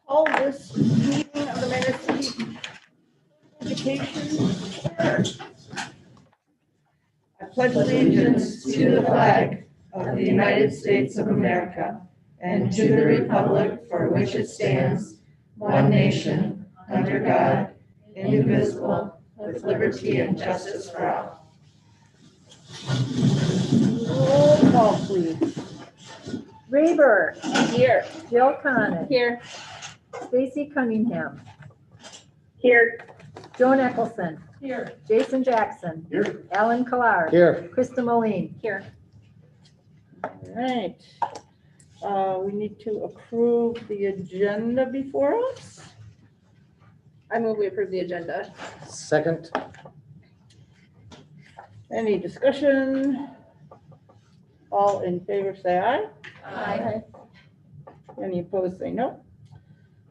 Call this meeting of the Manistee City Education. I pledge allegiance to the flag of the United States of America and to the republic for which it stands, one nation, under God, indivisible, with liberty and justice for all. Roll call, please. Rayber. Here. Jill Conant. Here. Stacy Cunningham. Here. Joan Eckelson. Here. Jason Jackson. Here. Alan Killar. Here. Krista Moline. Here. All right. We need to approve the agenda before us. I move we approve the agenda. Second. Any discussion? All in favor, say aye. Aye. Any opposed, say no.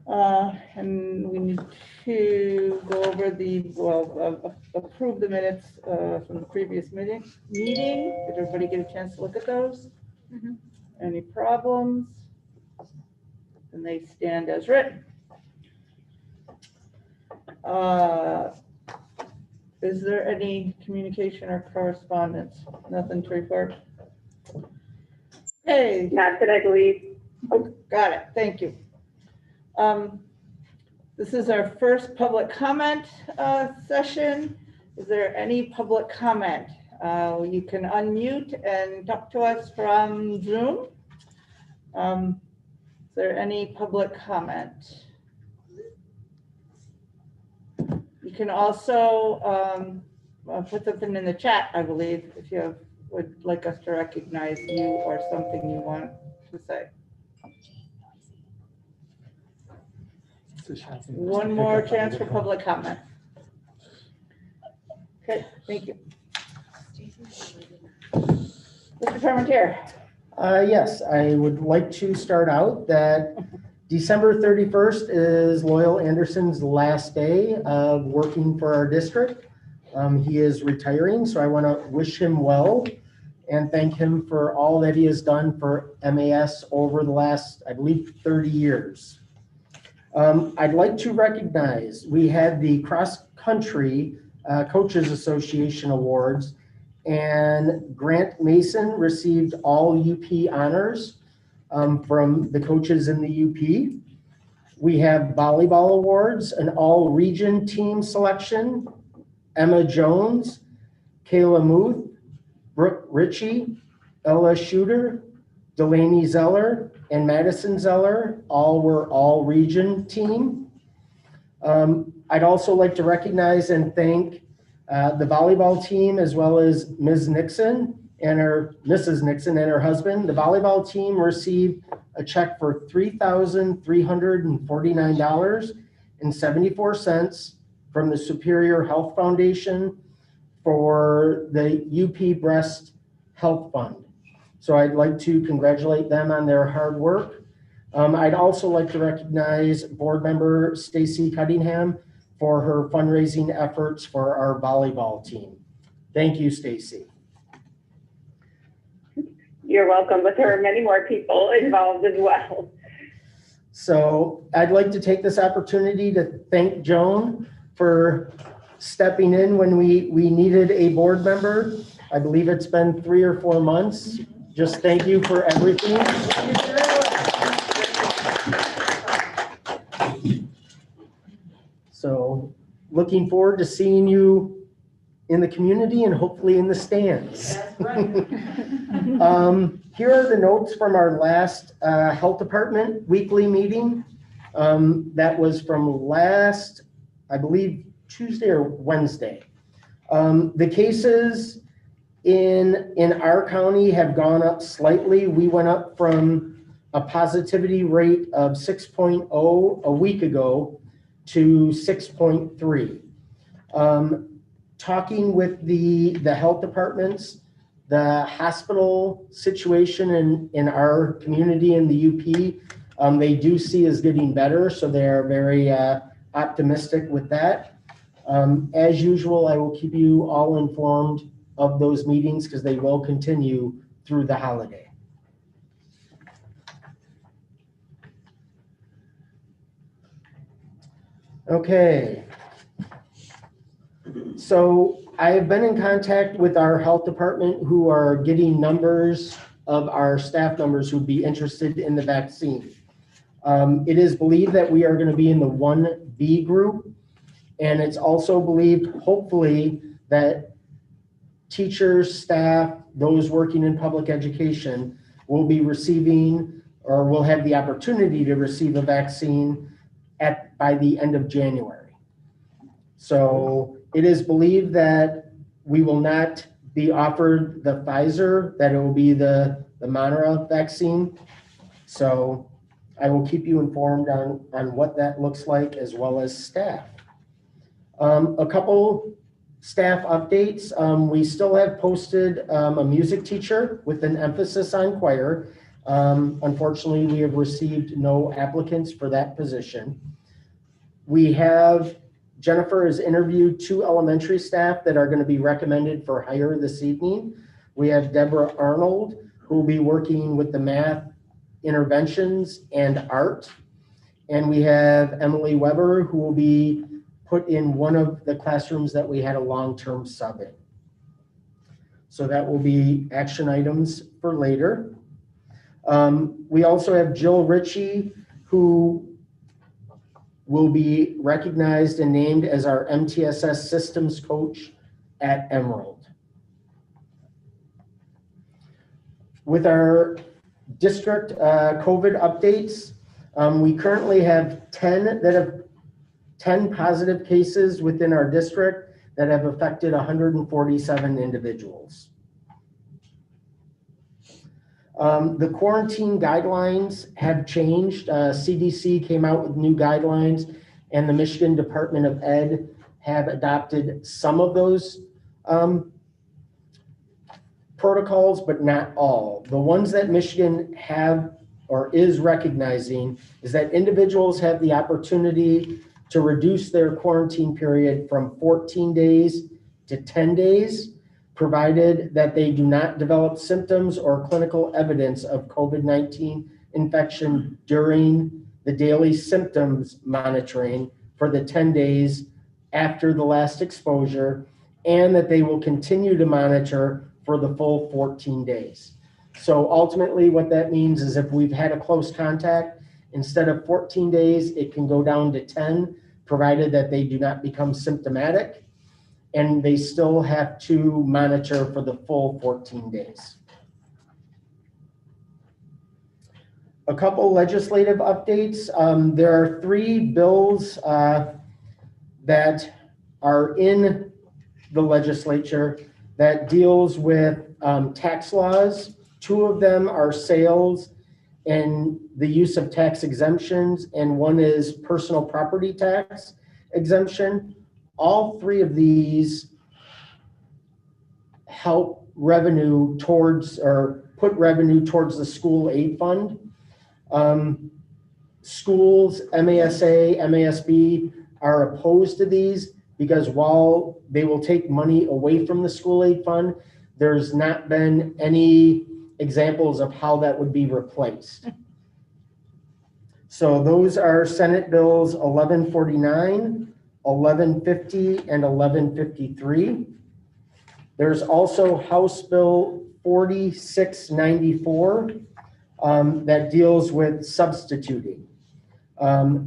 And we need to go over approve the minutes from the previous meeting. Did everybody get a chance to look at those? Mhm. Any problems? And they stand as written. Is there any communication or correspondence? Nothing to report? Hey. Not that I believe. Oh, got it. Thank you. This is our first public comment session. Is there any public comment? You can unmute and talk to us from Zoom. Is there any public comment? You can also put something in the chat, I believe, if you would like us to recognize you or something you want to say. One more chance for public comment. Okay, thank you. Mr. Parmentier. Yes, I would like to start out that December 31st is Loyal Anderson's last day of working for our district. He is retiring, so I want to wish him well and thank him for all that he has done for MAS over the last, I believe, 30 years. I'd like to recognize, we had the Cross Country Coaches Association Awards, and Grant Mason received all UP honors from the coaches in the UP. We have volleyball awards, an all-region team selection. Emma Jones, Kayla Muth, Brooke Ritchie, Ella Shooter, Delaney Zeller, and Madison Zeller all were all-region team. I'd also like to recognize and thank the volleyball team as well as Ms. Nixon and Mrs. Nixon and her husband. The volleyball team received a check for $3,349.74 from the Superior Health Foundation for the UP Breast Health Fund. So I'd like to congratulate them on their hard work. I'd also like to recognize board member Stacy Cunningham for her fundraising efforts for our volleyball team. Thank you, Stacy. You're welcome, but there are many more people involved as well. So I'd like to take this opportunity to thank Joan for stepping in when we needed a board member. I believe it's been 3 or 4 months. Just thank you for everything. So looking forward to seeing you in the community and hopefully in the stands. Here are the notes from our last health department weekly meeting. That was from last, I believe, Tuesday or Wednesday. The cases in our county have gone up slightly. We went up from a positivity rate of 6.0 a week ago to 6.3. Talking with the health departments, the hospital situation in our community in the UP, they do see is getting better, so they are very optimistic with that. As usual, I will keep you all informed of those meetings because they will continue through the holiday. Okay. So I have been in contact with our health department who are getting numbers of our staff members who'd be interested in the vaccine. It is believed that we are going to be in the 1B group, and it's also believed, hopefully, that teachers, staff, those working in public education will be receiving or will have the opportunity to receive a vaccine by the end of January. So it is believed that we will not be offered the Pfizer, that it will be the Moderna vaccine. So I will keep you informed on what that looks like as well as staff. A couple staff updates. We still have posted a music teacher with an emphasis on choir. Unfortunately, we have received no applicants for that position. Jennifer has interviewed 2 elementary staff that are going to be recommended for hire this evening. We have Deborah Arnold, who will be working with the math interventions and art. And we have Emily Weber, who will be put in one of the classrooms that we had a long-term sub in. So that will be action items for later. We also have Jill Ritchie, who will be recognized and named as our MTSS systems coach at Emerald. With our district COVID updates, we currently have 10 positive cases within our district that have affected 147 individuals. The quarantine guidelines have changed. CDC came out with new guidelines, and the Michigan Department of Ed have adopted some of those protocols, but not all. The ones that Michigan have or is recognizing is that individuals have the opportunity to reduce their quarantine period from 14 days to 10 days, provided that they do not develop symptoms or clinical evidence of COVID-19 infection during the daily symptoms monitoring for the 10 days after the last exposure, and that they will continue to monitor for the full 14 days. So ultimately what that means is if we've had a close contact, instead of 14 days, it can go down to 10, provided that they do not become symptomatic, and they still have to monitor for the full 14 days. A couple legislative updates. There are 3 bills that are in the legislature that deals with tax laws. 2 of them are sales and the use of tax exemptions, and one is personal property tax exemption. All 3 of these help revenue towards, or put revenue towards the school aid fund. Schools, MASA, MASB are opposed to these because while they will take money away from the school aid fund, there's not been any examples of how that would be replaced. So those are Senate Bills 1149, 1150, and 1153. There's also House Bill 4694 that deals with substituting.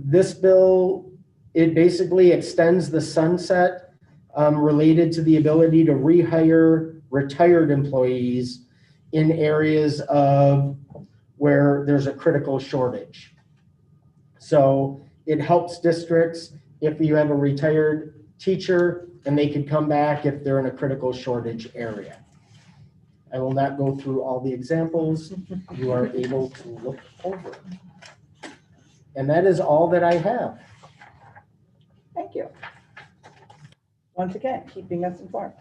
This bill, it basically extends the sunset related to the ability to rehire retired employees in areas of where there's a critical shortage. So it helps districts if you have a retired teacher and they could come back if they're in a critical shortage area. I will not go through all the examples. You are able to look over. And that is all that I have. Thank you. Once again, keeping us informed.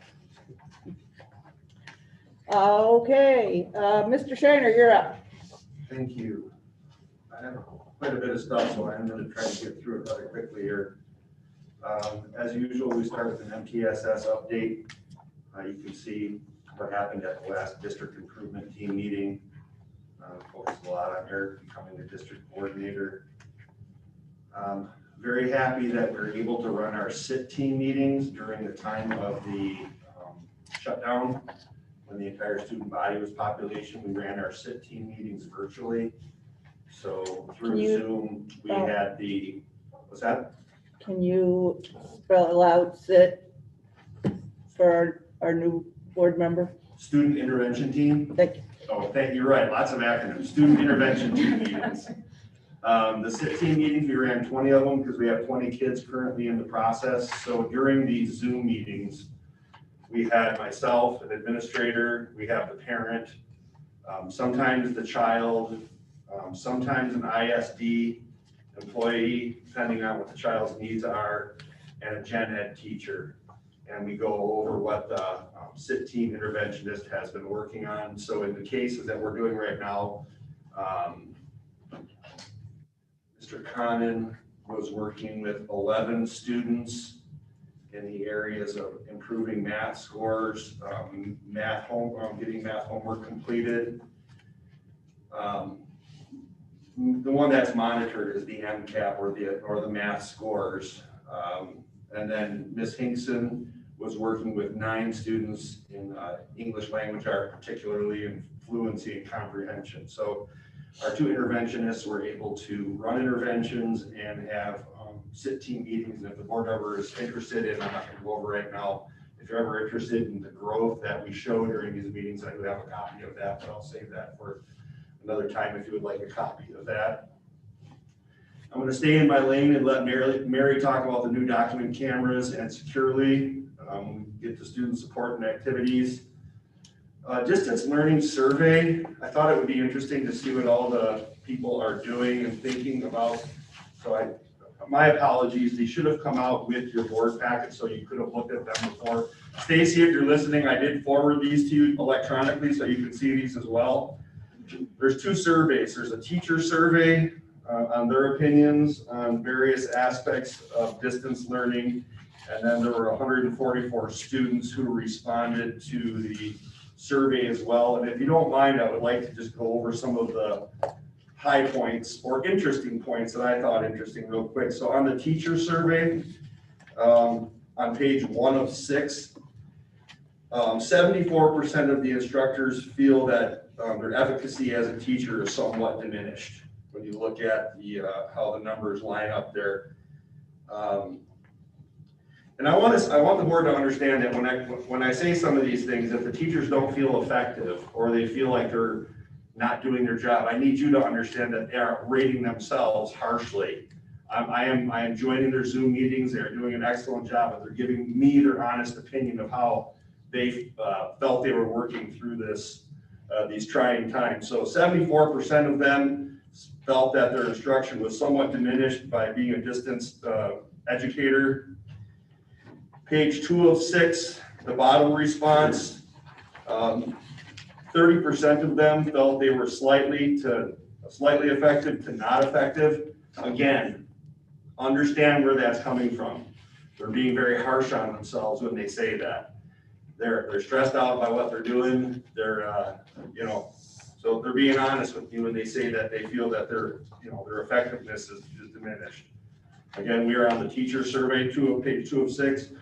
Okay, Mr. Shiner, you're up. Thank you. I have quite a bit of stuff, so I'm going to try to get through it rather quickly here. As usual, we start with an MTSS update. You can see what happened at the last district improvement team meeting. Focused a lot on Eric becoming the district coordinator. Very happy that we're able to run our SIT team meetings during the time of the shutdown. When the entire student body was population, we ran our SIT team meetings virtually. So through Can you Zoom, we spell- had the, what's that? Can you spell out SIT for our new board member? Student intervention team. Thank you. Oh, you're right, lots of acronyms, student intervention team meetings. The SIT team meetings, we ran 20 of them because we have 20 kids currently in the process. So during these Zoom meetings, we had myself, an administrator, we have the parent, sometimes the child, sometimes an ISD employee, depending on what the child's needs are, and a gen ed teacher. And we go over what the SIT team interventionist has been working on. So in the cases that we're doing right now, Mr. Conan was working with 11 students in the areas of improving math scores, getting math homework completed. The one that's monitored is the MCAP or the math scores. And then Ms. Hinkson was working with 9 students in English language art, particularly in fluency and comprehension. So our 2 interventionists were able to run interventions and have SIT team meetings. And if the board ever is interested in, I'm not going to go over right now, if you're ever interested in the growth that we show during these meetings, I do have a copy of that, but I'll save that for another time if you would like a copy of that. I'm going to stay in my lane and let Mary talk about the new document cameras and securely get to student support and activities. Distance learning survey, I thought it would be interesting to see what all the people are doing and thinking about. So my apologies, these should have come out with your board packet so you could have looked at them before. Stacy, if you're listening, I did forward these to you electronically so you can see these as well. There's 2 surveys. There's a teacher survey on their opinions on various aspects of distance learning. And then there were 144 students who responded to the survey as well. And if you don't mind, I would like to just go over some of the high points or interesting points that I thought interesting real quick. So on the teacher survey, on page 1 of 6, 74% of the instructors feel that their efficacy as a teacher is somewhat diminished. When you look at the how the numbers line up there. And I want the board to understand that when I say some of these things, if the teachers don't feel effective or they feel like they're not doing their job, I need you to understand that they are rating themselves harshly. I am joining their Zoom meetings. They're doing an excellent job, but they're giving me their honest opinion of how they felt they were working through these trying times. So 74% of them felt that their instruction was somewhat diminished by being a distance educator. Page 2 of 6, the bottom response, 30% of them felt they were slightly effective to not effective. Again, understand where that's coming from. They're being very harsh on themselves when they say that. They're stressed out by what they're doing. They're, so they're being honest with you when they say that they feel that their effectiveness is diminished. Again, we are on the teacher survey, page 2 of 6.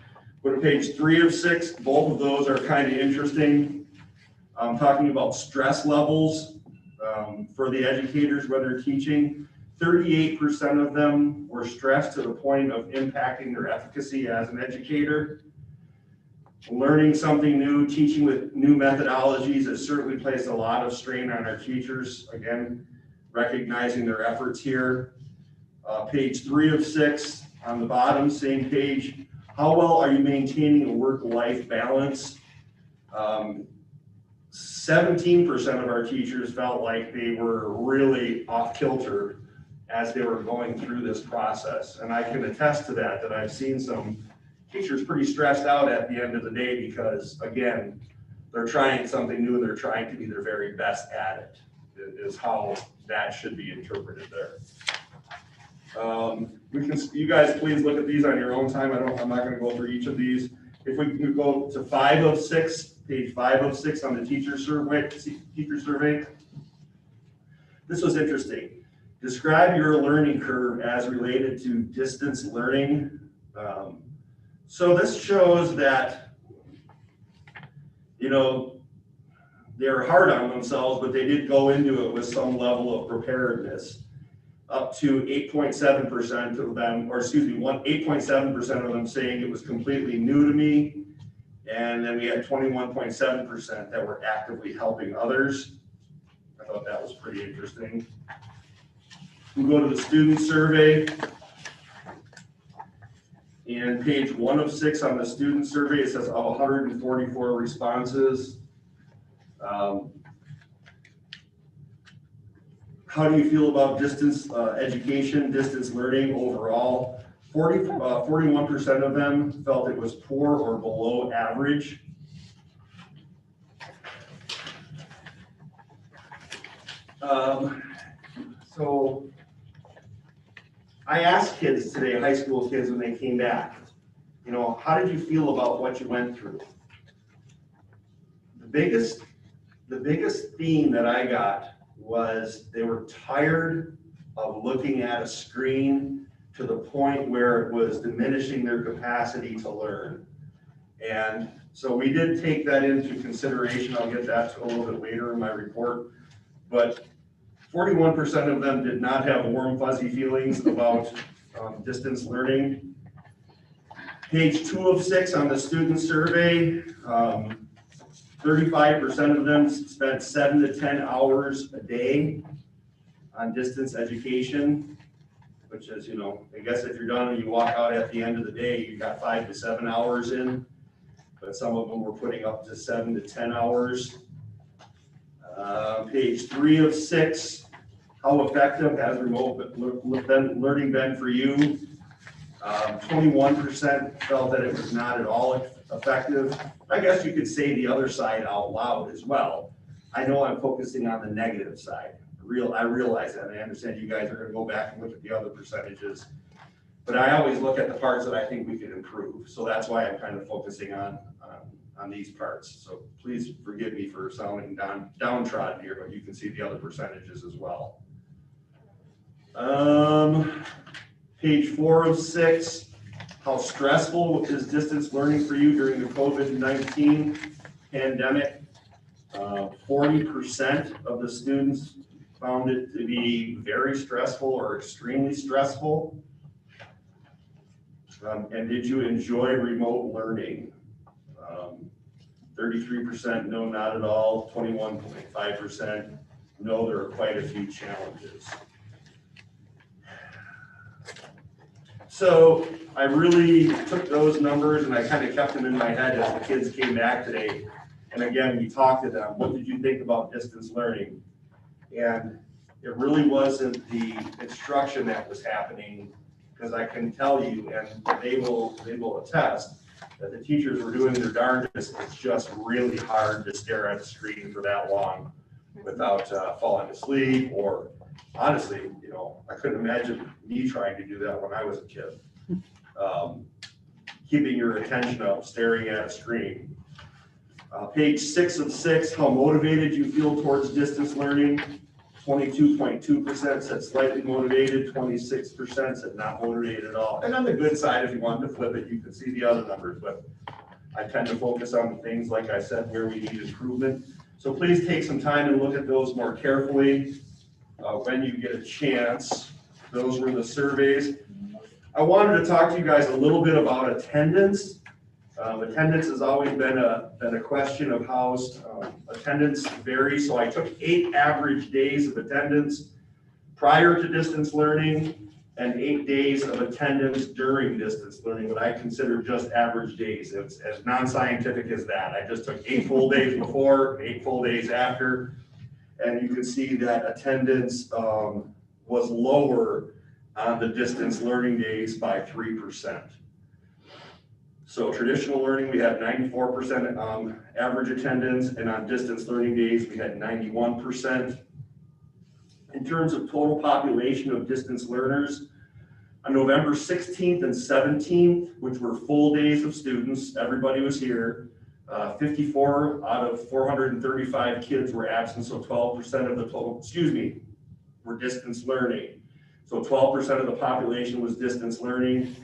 Go to page 3 of 6. Both of those are kind of interesting. I'm talking about stress levels for the educators when they're teaching. 38% of them were stressed to the point of impacting their efficacy as an educator. Learning something new, teaching with new methodologies, it certainly placed a lot of strain on our teachers. Again, recognizing their efforts here. Page 3 of 6, on the bottom, same page. How well are you maintaining a work-life balance? 17% of our teachers felt like they were really off kilter as they were going through this process. And I can attest to that I've seen some teachers pretty stressed out at the end of the day because, again, they're trying something new and they're trying to be their very best at it, is how that should be interpreted there. You guys please look at these on your own time. I'm not going to go through each of these. If we could go to 5 of 6, page 5 of 6 on the teacher survey. This was interesting. Describe your learning curve as related to distance learning. So this shows that, you know, they're hard on themselves, but they did go into it with some level of preparedness. Up to 8.7% of them, or excuse me, 8.7% of them saying it was completely new to me. And then we had 21.7% that were actively helping others. I thought that was pretty interesting. We go to the student survey. And page 1 of 6 on the student survey, it says of 144 responses. How do you feel about distance education, distance learning overall? 41% of them felt it was poor or below average. So I asked kids today, high school kids, when they came back, you know, how did you feel about what you went through? The biggest theme that I got was they were tired of looking at a screen to the point where it was diminishing their capacity to learn. And so we did take that into consideration. I'll get that to a little bit later in my report. But 41% of them did not have warm, fuzzy feelings about distance learning. Page 2 of 6 on the student survey, 35% of them spent 7 to 10 hours a day on distance education, which is, you know, I guess if you're done and you walk out at the end of the day, you got 5 to 7 hours in, but some of them were putting up to 7 to 10 hours. Page 3 of 6, how effective has remote learning been for you? 21% felt that it was not at all effective. I guess you could say the other side out loud as well. I know I'm focusing on the negative side. I realize that, and I understand you guys are going to go back and look at the other percentages. But I always look at the parts that I think we can improve. So that's why I'm kind of focusing on these parts. So please forgive me for sounding downtrodden here, but you can see the other percentages as well. Page 4 of 6, how stressful is distance learning for you during the COVID-19 pandemic? 40% of the students found it to be very stressful or extremely stressful. And did you enjoy remote learning? 33% no, not at all. 21.5% no, there are quite a few challenges. So I really took those numbers and I kind of kept them in my head as the kids came back today. And again, we talked to them, what did you think about distance learning? And it really wasn't the instruction that was happening, because I can tell you, and they will attest, that the teachers were doing their darndest. It's just really hard to stare at a screen for that long without falling asleep, or honestly, you know, I couldn't imagine me trying to do that when I was a kid. Keeping your attention up, staring at a screen. Page 6 of 6, how motivated you feel towards distance learning. 22.2% said slightly motivated, 26% said not motivated at all. And on the good side, if you wanted to flip it, you can see the other numbers, but I tend to focus on the things, like I said, where we need improvement. So please take some time and look at those more carefully when you get a chance. Those were the surveys. I wanted to talk to you guys a little bit about attendance. Attendance has always been a question of how attendance varies. So I took 8 average days of attendance prior to distance learning and 8 days of attendance during distance learning, what I consider just average days. It's as non-scientific as that. I just took 8 full days before, 8 full days after, and you can see that attendance was lower on the distance learning days by 3%. So traditional learning, we had 94% average attendance, and on distance learning days, we had 91%. In terms of total population of distance learners, on November 16th and 17th, which were full days of students, everybody was here, 54 out of 435 kids were absent, so 12% of the total, were distance learning. So 12% of the population was distance learning.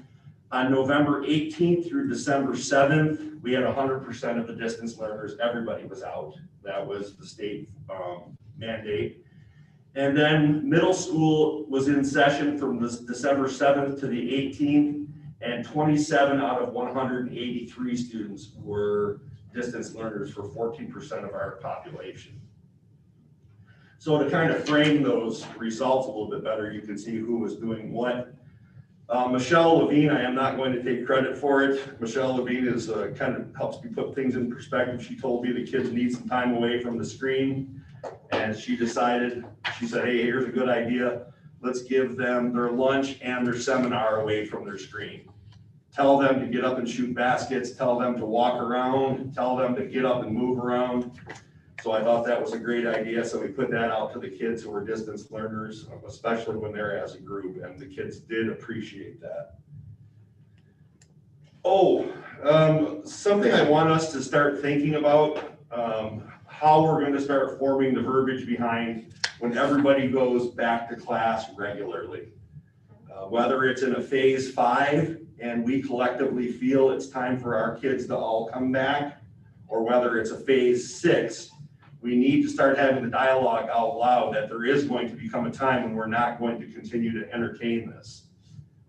On November 18th through December 7th, we had 100% of the distance learners. Everybody was out. That was the state mandate. And then middle school was in session from this December 7th to the 18th, and 27 out of 183 students were distance learners for 14% of our population. So to kind of frame those results a little bit better, you can see who was doing what. Michelle Levine, I am not going to take credit for it. Michelle Levine is kind of helps me put things in perspective. She told me the kids need some time away from the screen, and she decided, she said, hey, here's a good idea. Let's give them their lunch and their seminar away from their screen. Tell them to get up and shoot baskets, tell them to walk around, tell them to get up and move around. So I thought that was a great idea. So we put that out to the kids who were distance learners, especially when they're as a group, and the kids did appreciate that. Oh, something I want us to start thinking about, how we're going to start forming the verbiage behind when everybody goes back to class regularly. Whether it's in a phase 5 and we collectively feel it's time for our kids to all come back, or whether it's a phase 6, we need to start having the dialogue out loud that there is going to become a time when we're not going to continue to entertain this.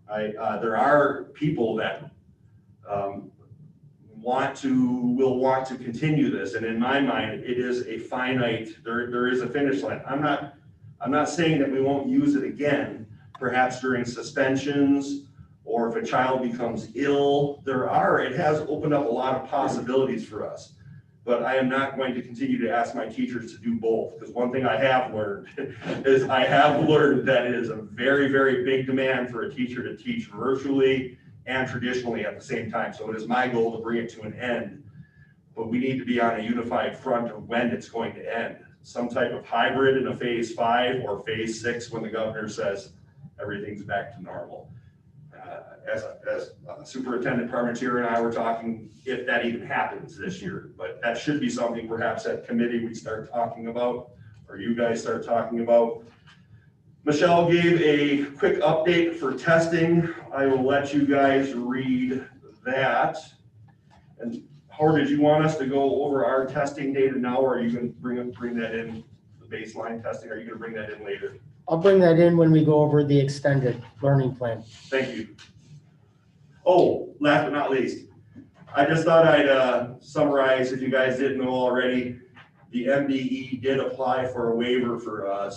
There are people that will want to continue this, and in my mind, it is a finite. There is a finish line. I'm not saying that we won't use it again, perhaps during suspensions, or if a child becomes ill. It has opened up a lot of possibilities for us. But I am not going to continue to ask my teachers to do both, because one thing I have learned is that it is a very, very big demand for a teacher to teach virtually and traditionally at the same time. So it is my goal to bring it to an end, but we need to be on a unified front of when it's going to end. Some type of hybrid in a phase 5 or phase 6 when the governor says everything's back to normal. As Superintendent Parmentier and I were talking, if that even happens this year, but that should be something perhaps at committee we start talking about, or you guys start talking about. Michelle gave a quick update for testing. I will let you guys read that. And Howard, did you want us to go over our testing data now, or are you going to bring that in, the baseline testing? Are you going to bring that in later? I'll bring that in when we go over the extended learning plan. Thank you. Oh, last but not least, I just thought I'd summarize, if you guys didn't know already, the MDE did apply for a waiver for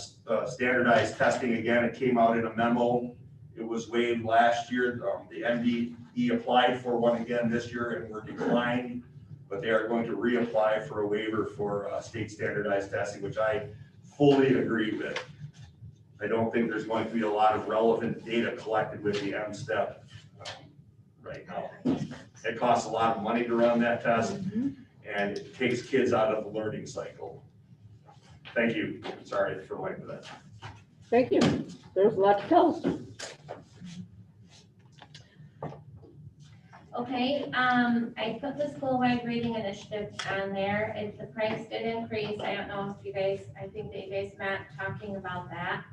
standardized testing. Again, it came out in a memo. It was waived last year. The MDE applied for one again this year and were declined, but they are going to reapply for a waiver for state standardized testing, which I fully agree with. I don't think there's going to be a lot of relevant data collected with the M-STEP right now. It costs a lot of money to run that test, and it takes kids out of the learning cycle. Thank you. Sorry for waiting for that. Thank you. There's a lot to tell us. Okay, I put the school-wide reading initiative on there. The price did increase. I don't know if you guys, I think that you guys met talking about that.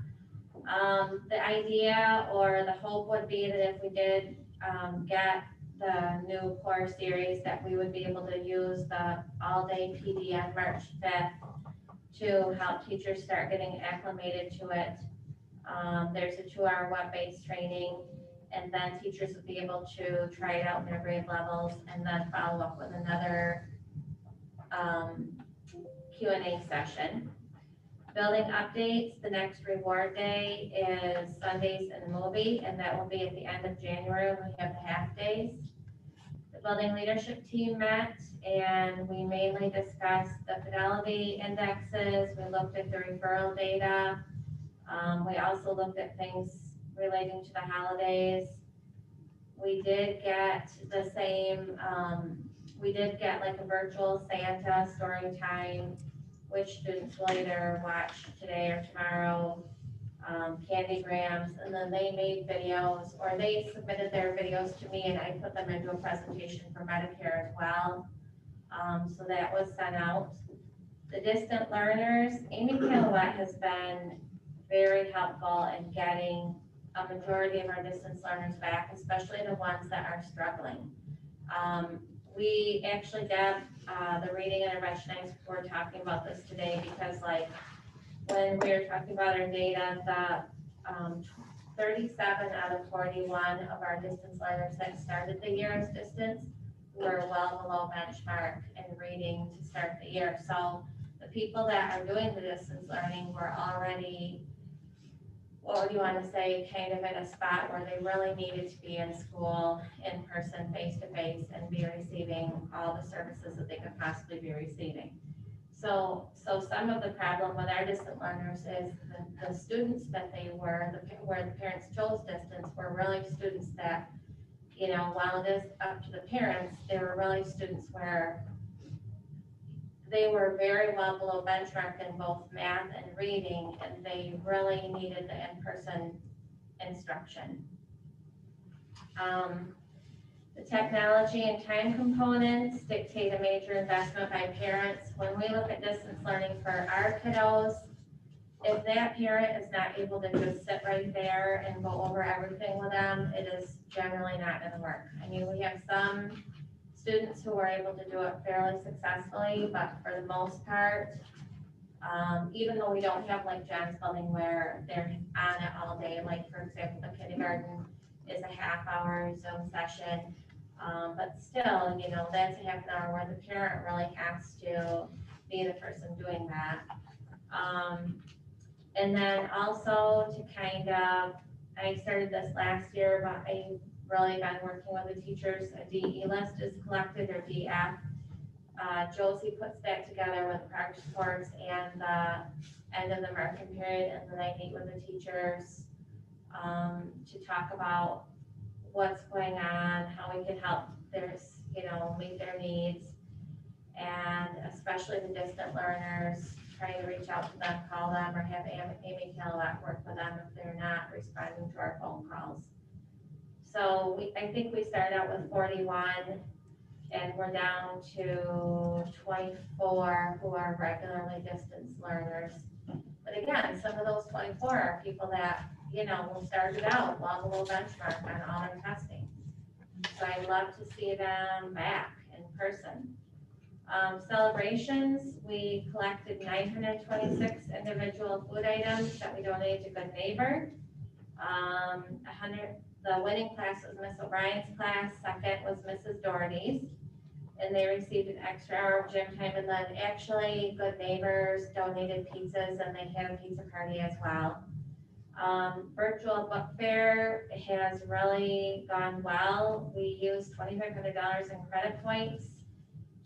The idea or the hope would be that if we did get the new core series, that we would be able to use the all-day PD on March 5th to help teachers start getting acclimated to it. There's a 2-hour web-based training, and then teachers would be able to try it out in their grade levels and then follow up with another Q&A session. Building updates, the next reward day is Sundays in the movie, and that will be at the end of January when we have the half days. The building leadership team met, and we mainly discussed the fidelity indexes. We looked at the referral data. We also looked at things relating to the holidays. We did get the same, we did get like a virtual Santa story time, which students will either watch today or tomorrow, Candygrams, and then they made videos, or they submitted their videos to me and I put them into a presentation for Medicare as well. So that was sent out. The distant learners, Amy Kilowett has been very helpful in getting a majority of our distance learners back, especially the ones that are struggling. We actually, Deb, the reading interventionists were talking about this today because like when we were talking about our data, the 37 out of 41 of our distance learners that started the year as distance were well below benchmark in reading to start the year. So the people that are doing the distance learning were already, what do you want to say, kind of in a spot where they really needed to be in school, in person, face to face, and be receiving all the services that they could possibly be receiving. So some of the problem with our distant learners is the students that they were, where the parents chose distance, were really students that, you know, while it is up to the parents, they were really students where they were very well below benchmark in both math and reading, and they really needed the in-person instruction. The technology and time components dictate a major investment by parents. When we look at distance learning for our kiddos, if that parent is not able to just sit right there and go over everything with them, it is generally not going to work. I mean, we have some students who are able to do it fairly successfully, but for the most part, even though we don't have like John's building where they're on it all day, like for example, the kindergarten is a half-hour Zoom session, but still, you know, that's a half an hour where the parent really has to be the person doing that. And then also to kind of, I started this last year, but I really been working with the teachers. A DE list is collected, or DF. Josie puts that together with the progress reports and the end of the marking period, and then I meet with the teachers to talk about what's going on, how we can help theirs, you know, meet their needs, and especially the distant learners, trying to reach out to them, call them, or have Amy Cadillac work with them if they're not responding to our phone calls. So I think we started out with 41, and we're down to 24 who are regularly distance learners. But again, some of those 24 are people that, you know, started out well below benchmark on all their testing. So I'd love to see them back in person. Celebrations, we collected 926 individual food items that we donated to Good Neighbor. The winning class was Miss O'Brien's class, second was Mrs. Doherty's, and they received an extra hour of gym time. And then actually Good Neighbors donated pizzas, and they had a pizza party as well. Virtual book fair has really gone well. We used $2,500 in credit points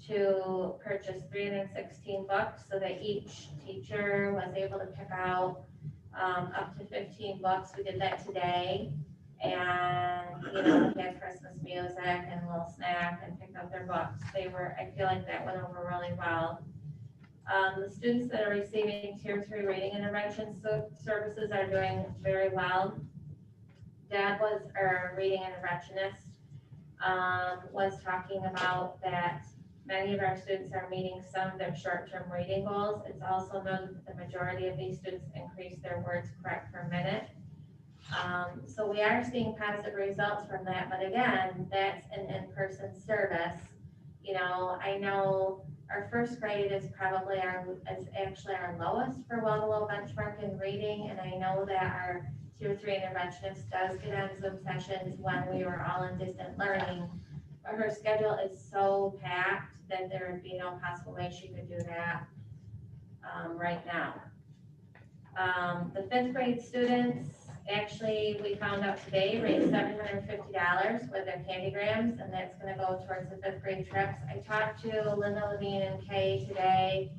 to purchase 316 books, so that each teacher was able to pick out up to 15 books. We did that today, and you know, we had Christmas music and a little snack and picked up their books. I feel like that went over really well. The students that are receiving Tier 3 reading intervention services are doing very well. Deb was our reading interventionist, was talking about that many of our students are meeting some of their short-term reading goals. It's also known that the majority of these students increase their words correct per minute. So we are seeing positive results from that, but again, that's an in-person service. You know, I know our first grade is probably actually our lowest for well below benchmark in reading, and I know that our Tier 3 interventionist does get on Zoom sessions when we were all in distant learning, but her schedule is so packed that there would be no possible way she could do that right now. The 5th grade students, actually, we found out today, raised $750 with their candygrams, and that's gonna go towards the 5th grade trips. I talked to Linda Levine and Kay today,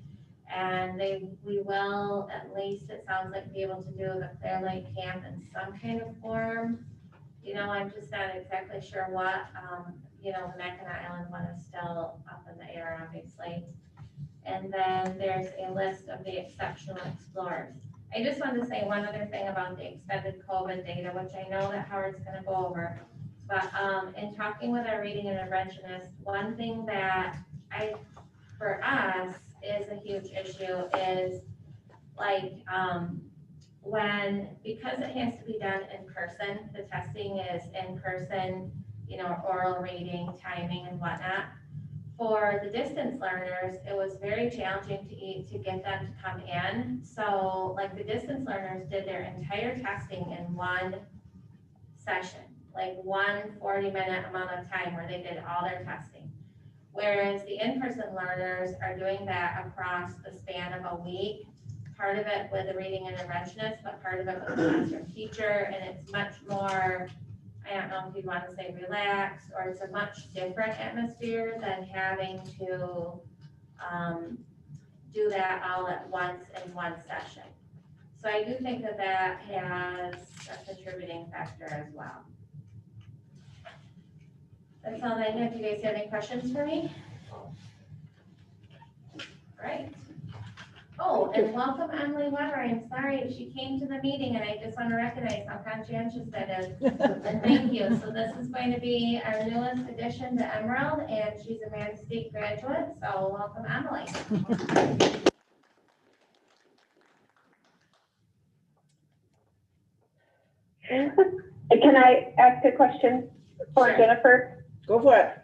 and we will, at least it sounds like, be able to do the Clear Lake camp in some kind of form. You know, I'm just not exactly sure what. You know, the Mackinac Island one is still up in the air, obviously. And then there's a list of the exceptional explorers. I just wanted to say one other thing about the extended COVID data, which I know that Howard's gonna go over. But in talking with our reading interventionist, one thing that for us is a huge issue is like because it has to be done in person, the testing is in person, oral reading, timing and whatnot. For the distance learners, it was very challenging to get them to come in. So like the distance learners did their entire testing in one session, like 40-minute amount of time where they did all their testing. Whereas the in-person learners are doing that across the span of a week, part of it with the reading interventionist, but part of it with the classroom teacher, and it's much more, I don't know if you'd want to say relaxed, or it's a much different atmosphere than having to do that all at once in one session. So I do think that that has a contributing factor as well. That's all I have. Do you guys have any questions for me? All right. Oh, and welcome Emily Weber. I'm sorry, she came to the meeting and I just want to recognize how conscientious that is. And thank you. So this is going to be our newest addition to Emerald, and she's a Madison State graduate. So welcome, Emily. Can I ask a question for Sure. Jennifer? Go for it.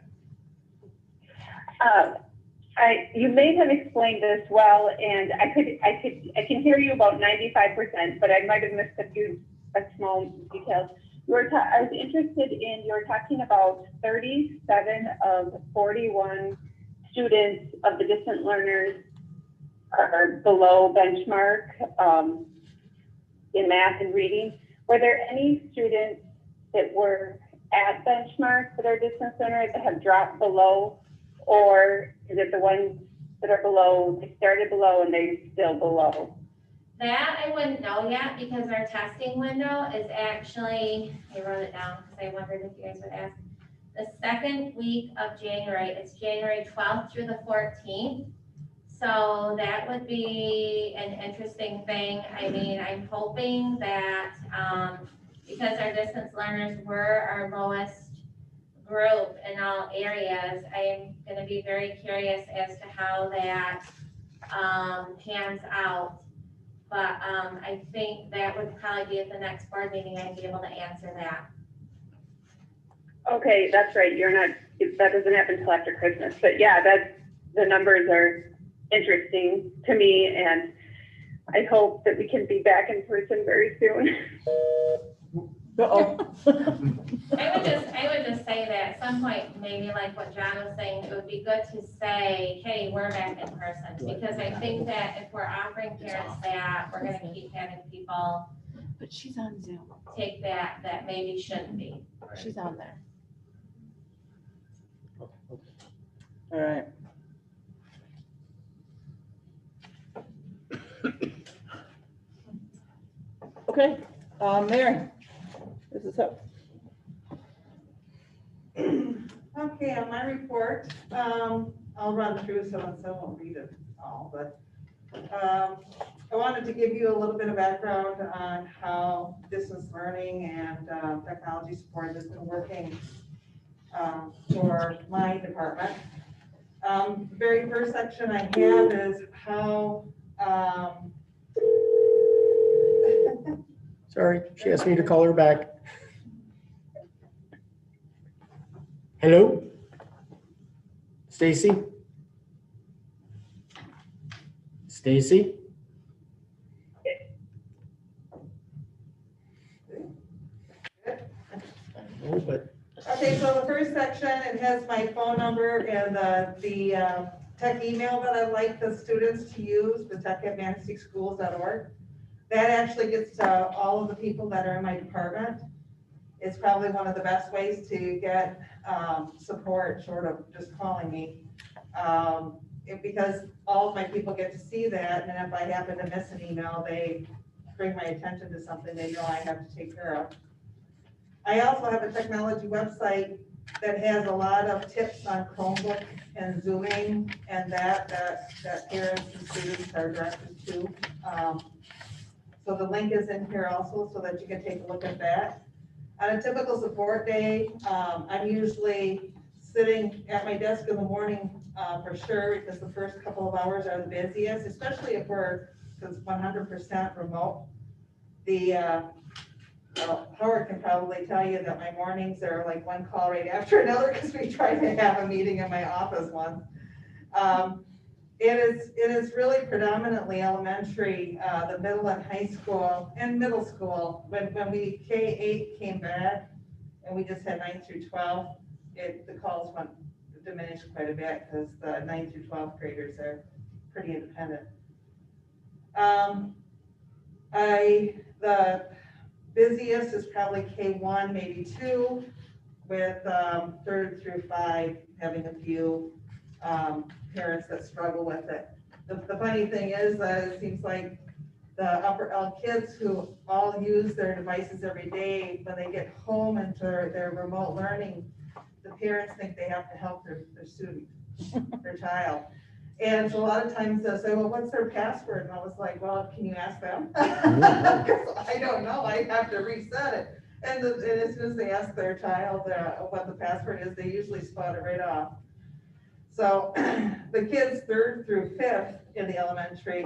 You may have explained this well, and I can hear you about 95%, but I might have missed a small details. I was interested in, you were talking about 37 of 41 students of the distant learners are below benchmark in math and reading. Were there any students that were at benchmark that are distance learners that have dropped below? Or is it the ones that are below, they started below and they're still below? That I wouldn't know yet because our testing window is actually, I wrote it down because I wondered if you guys would ask. The second week of January, it's January 12th through the 14th. So that would be an interesting thing. I mean, I'm hoping that because our distance learners were our lowest group in all areas, I am going to be very curious as to how that pans out. But I think that would probably be at the next board meeting, I'd be able to answer that. Okay, that's right. That doesn't happen until after Christmas. But yeah, the numbers are interesting to me, and I hope that we can be back in person very soon. Uh-oh. I would just say that at some point, maybe like what John was saying, it would be good to say, hey, we're back in person. Because I think that if we're offering parents that, we're gonna keep having people But she's on Zoom. take that maybe shouldn't be. She's on there. All right. Okay, Mary, this is up. Okay, on my report, I'll run through some, and some won't read it all, but I wanted to give you a little bit of background on how distance learning and technology support has been working for my department. The very first section I have is how Sorry, she asked me to call her back. Hello? Stacy? Stacy? Oh, but okay, so the first section, it has my phone number and the tech email that I'd like the students to use, the tech@manistee.schools.org. That actually gets to all of the people that are in my department. It's probably one of the best ways to get support, short of just calling me. Because all of my people get to see that, and if I happen to miss an email, they bring my attention to something they know I have to take care of. I also have a technology website that has a lot of tips on Chromebook and Zooming and that parents and students are directed to. So the link is in here also so that you can take a look at that. On a typical support day, I'm usually sitting at my desk in the morning for sure, because the first couple of hours are the busiest, especially if we're, because 100% remote. well, Howard can probably tell you that my mornings are like one call right after another because we tried to have a meeting in my office once. It is really predominantly elementary, the middle and high school and middle school. When we K-8 came back and we just had 9 through 12, the calls diminished quite a bit because the 9 through 12 graders are pretty independent. The busiest is probably K1, maybe 2, with 3rd through 5 having a few parents that struggle with it. The funny thing is that it seems like the upper L kids who all use their devices every day, when they get home into their remote learning, the parents think they have to help their student, their child. And so a lot of times they'll say, well, what's their password? And I was like, well, can you ask them? Because I don't know, I have to reset it. And as soon as they ask their child what the password is, they usually spot it right off. So the kids 3rd through 5th in the elementary,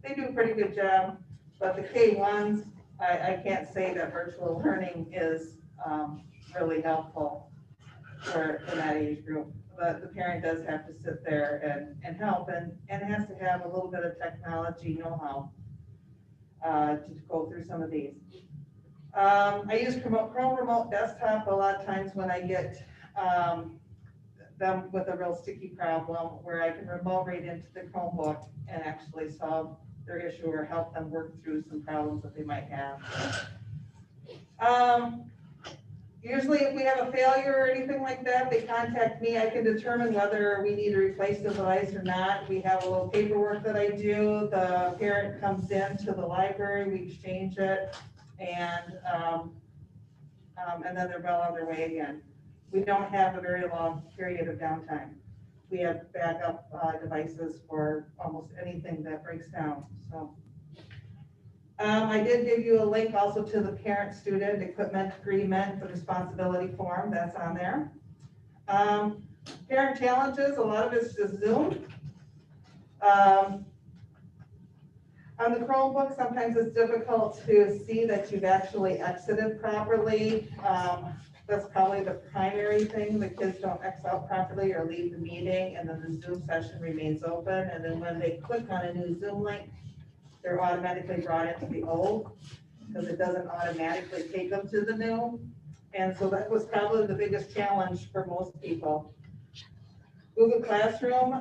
they do a pretty good job. But the K1s, I can't say that virtual learning is really helpful for that age group. But the parent does have to sit there and help and has to have a little bit of technology know-how to go through some of these. I use Chrome Remote Desktop a lot of times when I get them with a real sticky problem where I can remote right into the Chromebook and actually solve their issue or help them work through some problems that they might have. Usually if we have a failure or anything like that, they contact me. I can determine whether we need to replace the device or not. We have a little paperwork that I do. The parent comes in to the library, we exchange it, and then they're well on their way again. We don't have a very long period of downtime. We have backup devices for almost anything that breaks down. So I did give you a link also to the parent-student equipment agreement, the responsibility form that's on there. Parent challenges, a lot of it's just Zoom. On the Chromebook, sometimes it's difficult to see that you've actually exited properly. That's probably the primary thing. The kids don't X out properly or leave the meeting, and then the Zoom session remains open. And then when they click on a new Zoom link, they're automatically brought into the old because it doesn't automatically take them to the new. And so that was probably the biggest challenge for most people. Google Classroom,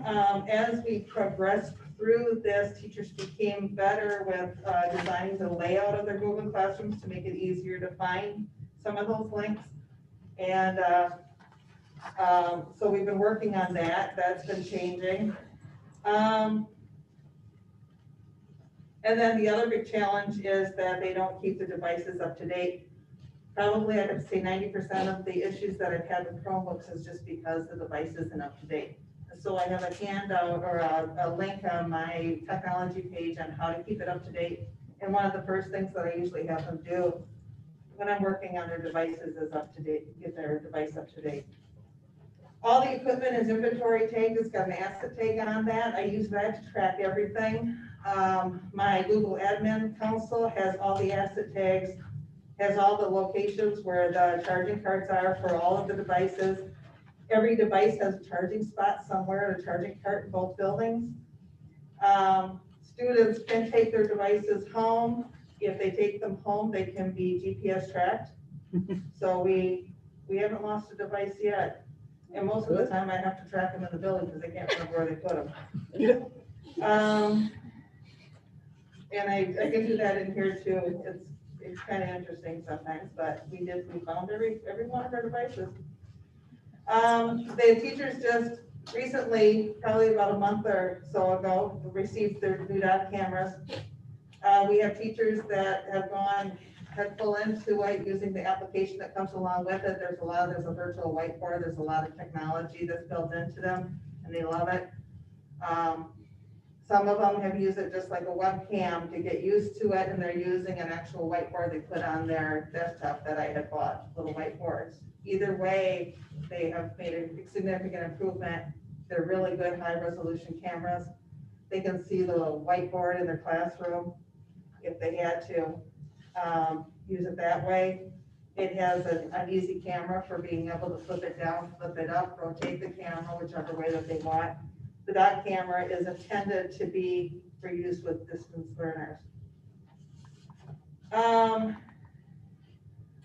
as we progressed through this, teachers became better with designing the layout of their Google Classrooms to make it easier to find some of those links. And so we've been working on that. That's been changing. And then the other big challenge is that they don't keep the devices up to date. Probably I'd have to say 90% of the issues that I've had with Chromebooks is just because the device isn't up to date. So I have a handout or a link on my technology page on how to keep it up to date. And one of the first things that I usually have them do when I'm working on their devices is up to date, get their device up to date. All the equipment is inventory tagged. It's got an asset tag on that. I use that to track everything. My Google Admin Console has all the asset tags, has all the locations where the charging carts are for all of the devices. Every device has a charging spot somewhere, a charging cart in both buildings. Students can take their devices home. If they take them home, they can be GPS tracked. So we haven't lost a device yet. And most of the time I have to track them in the building because I can't remember where they put them. And I can do that in here too. It's kind of interesting sometimes, but we found every one of our devices. The teachers just recently, probably about a month or so ago, received their new dot cameras. We have teachers that have gone full into it using the application that comes along with it. There's a virtual whiteboard. There's a lot of technology that's built into them, and they love it. Some of them have used it just like a webcam to get used to it, and they're using an actual whiteboard they put on their desktop that I had bought, little whiteboards. Either way, they have made a significant improvement. They're really good high resolution cameras. They can see the whiteboard in their classroom if they had to. use it that way. It has an easy camera for being able to flip it down, flip it up, rotate the camera, whichever way that they want. The dot camera is intended to be for use with distance learners.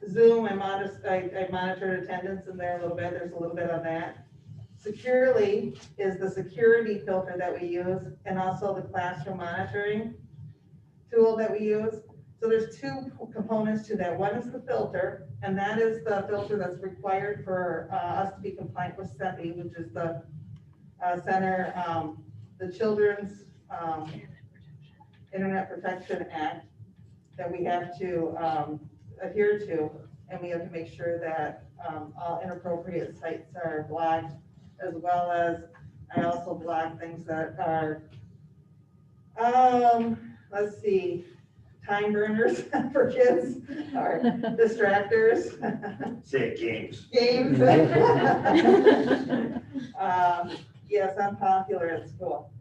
Zoom, I monitored attendance in there a little bit. There's a little bit on that. Securely is the security filter that we use, and also the classroom monitoring tool that we use. So there's two components to that. One is the filter, and that is the filter that's required for us to be compliant with CEPI, which is the Center, the Children's Internet Protection Act that we have to adhere to, and we have to make sure that all inappropriate sites are blocked, as well as I also block things that are, let's see, time burners for kids, or distractors. Say it, games. Games. Yes, I'm popular at school.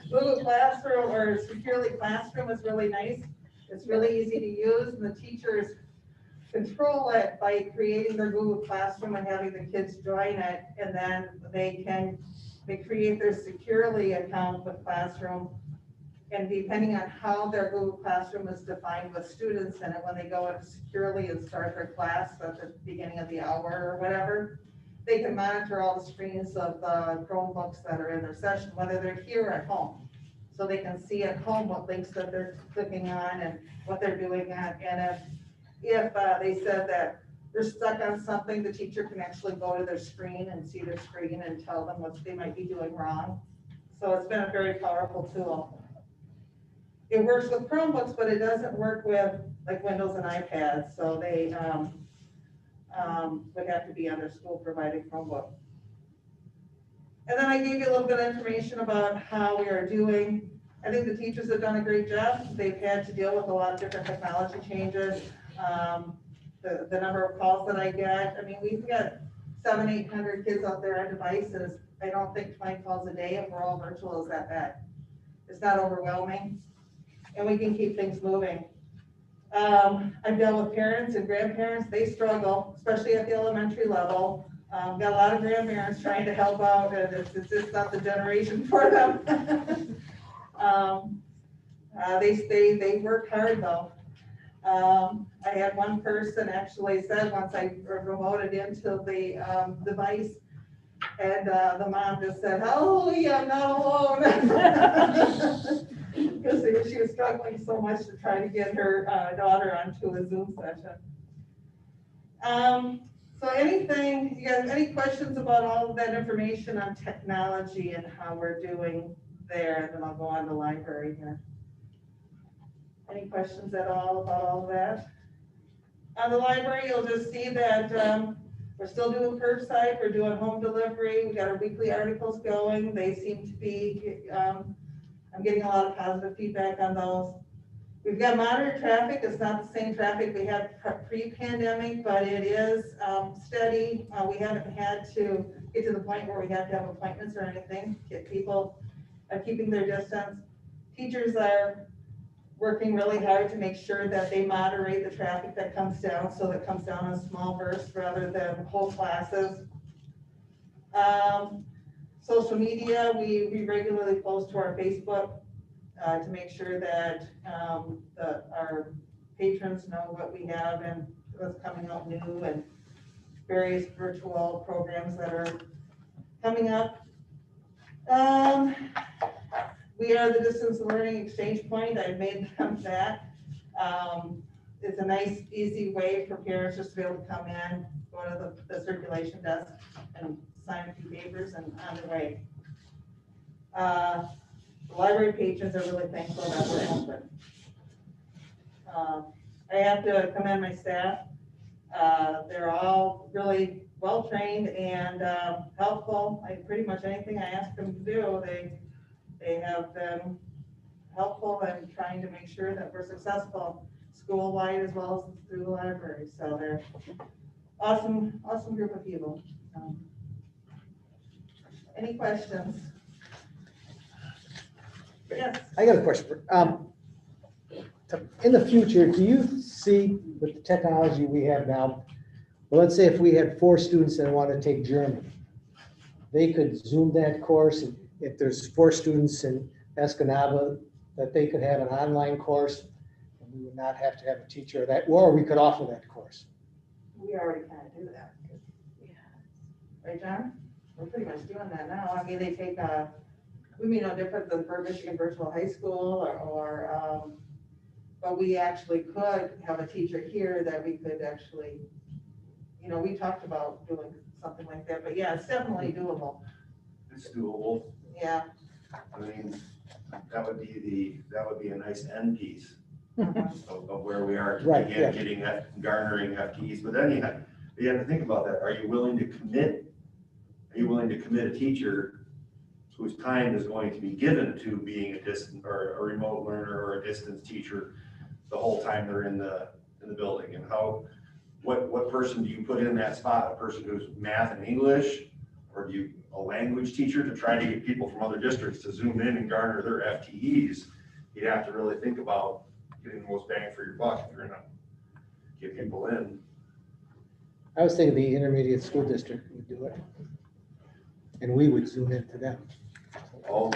Google Classroom or Securely Classroom is really nice. It's really easy to use, and the teachers control it by creating their Google Classroom and having the kids join it, and then they create their Securely account with Classroom. And depending on how their Google Classroom is defined with students in it, when they go into Securely and start their class at the beginning of the hour or whatever, they can monitor all the screens of the Chromebooks that are in their session, whether they're here or at home. So they can see at home what links that they're clicking on and what they're doing on. And if they said that they're stuck on something, the teacher can actually go to their screen and see their screen and tell them what they might be doing wrong. So it's been a very powerful tool. It works with Chromebooks, but it doesn't work with like Windows and iPads. So they would have to be on their school provided Chromebook. And then I gave you a little bit of information about how we are doing. I think the teachers have done a great job. They've had to deal with a lot of different technology changes. The number of calls that I get, I mean, we've got 700-800 kids out there on devices. I don't think 20 calls a day, if we're all virtual, is that bad. It's not overwhelming, and we can keep things moving. I've dealt with parents and grandparents. They struggle, especially at the elementary level. Got a lot of grandparents trying to help out, and it's just not the generation for them. They work hard though. I had one person actually said once I remoted into the device, and the mom just said, "Hallelujah, I'm not alone." Because she was struggling so much to try to get her daughter onto a Zoom session. So anything, you guys, any questions about all of that information on technology and how we're doing there? And then I'll go on to library here. Any questions at all about all of that? On the library, you'll just see that we're still doing curbside, we're doing home delivery, we got our weekly articles going. They seem to be, I'm getting a lot of positive feedback on those. We've got monitored traffic. It's not the same traffic we had pre-pandemic, but it is steady. We haven't had to get to the point where we have to have appointments or anything. Get people keeping their distance. Teachers are working really hard to make sure that they moderate the traffic that comes down, so that comes down in small bursts rather than whole classes. Social media, we regularly post to our Facebook to make sure that our patrons know what we have and what's coming out new, and various virtual programs that are coming up. We are the distance learning exchange point. I've made them that. It's a nice, easy way for parents just to be able to come in, go to the circulation desk and sign a few papers and on their way. The library patrons are really thankful that we're open. I have to commend my staff. They're all really well-trained and helpful. Pretty much anything I ask them to do, they have been helpful in trying to make sure that we're successful school-wide as well as through the library. So they're awesome group of people. Any questions? Yes. I got a question. In the future, do you see with the technology we have now, well, let's say if we had 4 students that want to take German, they could Zoom that course. And if there's 4 students in Escanaba, that they could have an online course, and we would not have to have a teacher or that, or we could offer that course. We already kind of do that. Right, John? We're pretty much doing that now. I mean, they take we mean no different than for Michigan Virtual High School but we actually could have a teacher here that we could actually, we talked about doing something like that, but yeah, it's definitely doable. It's doable. Yeah. I mean, that would be a nice end piece of where we are. Right, Again, yeah. getting that, garnering FTEs, but then you have to think about that. Are you willing to commit a teacher whose time is going to be given to being a distant or a remote learner or a distance teacher the whole time they're in the building? And what person do you put in that spot? A person who's math and English, or do you a language teacher to try to get people from other districts to zoom in and garner their FTEs? You'd have to really think about getting the most bang for your buck if you're gonna get people in. I was thinking the intermediate school district would do it. And we would Zoom into them. Oh,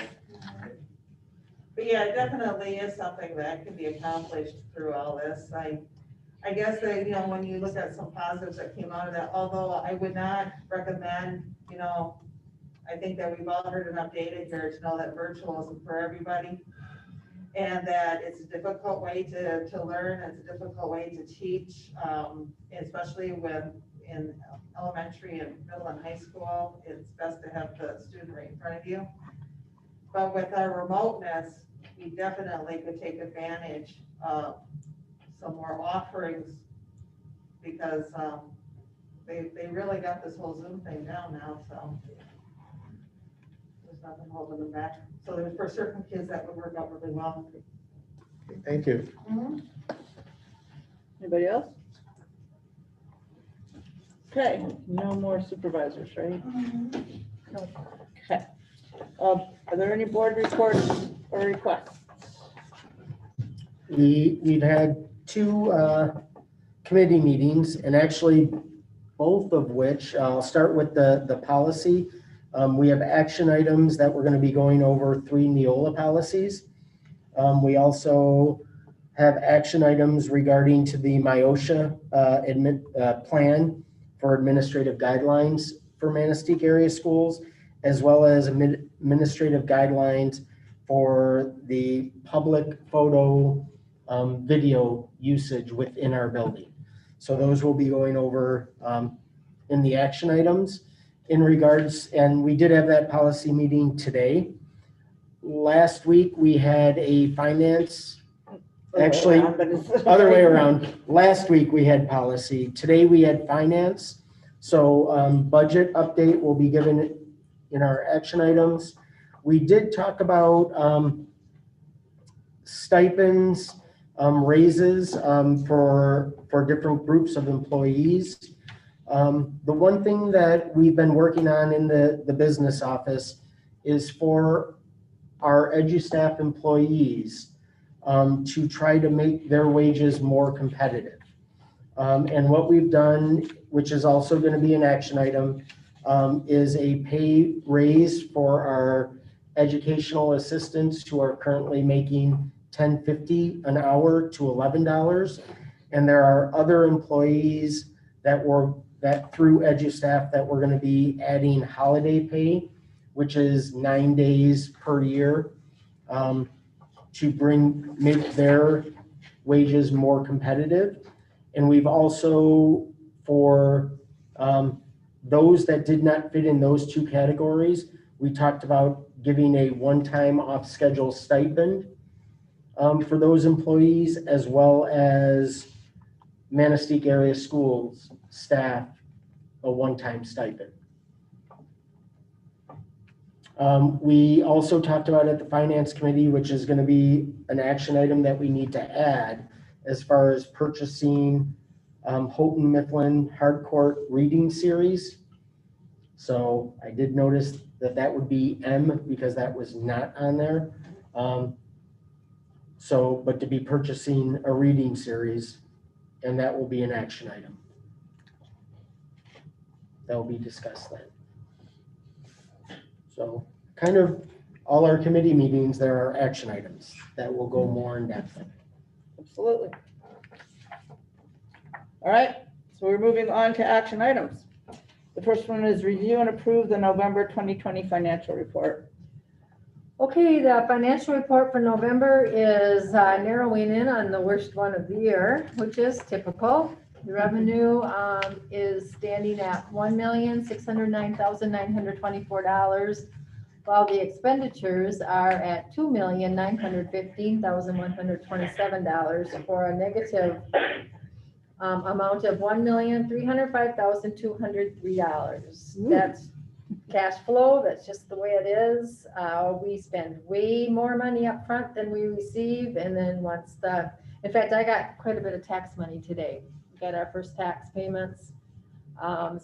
But yeah, it definitely is something that can be accomplished through all this. I guess that, when you look at some positives that came out of that, although I would not recommend, I think that we've all heard enough data here to know that virtual isn't for everybody. And that it's a difficult way to learn, it's a difficult way to teach, especially in elementary and middle and high school. It's best to have the student right in front of you. But with our remoteness, we definitely could take advantage of some more offerings because they really got this whole Zoom thing down now, so there's nothing holding them back. So there's for certain kids that would work out really well. Thank you. Anybody else? Okay, no more supervisors, right? Okay. Are there any board reports or requests? We've had 2 committee meetings, and actually both of which, I'll start with the policy. We have action items that we're going to be going over 3 Neola policies. We also have action items regarding to the MIOSHA plan for administrative guidelines for Manistee area schools, as well as administrative guidelines for the public photo video usage within our building. So those will be going over in the action items in regards, and we did have that policy meeting today. Last week, we had a finance, actually, other way around. Last week, we had policy. Today, we had finance. So budget update will be given in our action items. We did talk about stipends, raises for different groups of employees. The one thing that we've been working on in the business office is for our EduStaff employees to try to make their wages more competitive. And what we've done, which is also going to be an action item, is a pay raise for our educational assistants who are currently making $10.50 an hour to $11. And there are other employees that through EduStaff that we're going to be adding holiday pay, which is 9 days per year, to make their wages more competitive. And we've also, for those that did not fit in those 2 categories, we talked about giving a one-time off-schedule stipend for those employees, as well as Manistee area schools staff a one-time stipend. We also talked about at the finance committee, which is going to be an action item that we need to add as far as purchasing Houghton Mifflin Hardcourt reading series. So I did notice that would be M because that was not on there. So, but to be purchasing a reading series, and that will be an action item. That will be discussed then. So kind of all our committee meetings, there are action items that will go more in depth. Absolutely. All right, so we're moving on to action items. The first one is review and approve the November 2020 financial report. Okay, the financial report for November is narrowing in on the worst one of the year, which is typical. The revenue is standing at $1,609,924, while the expenditures are at $2,915,127 for a negative amount of $1,305,203. That's cash flow, that's just the way it is. We spend way more money up front than we receive, and then in fact, I got quite a bit of tax money today. We got our first tax payments.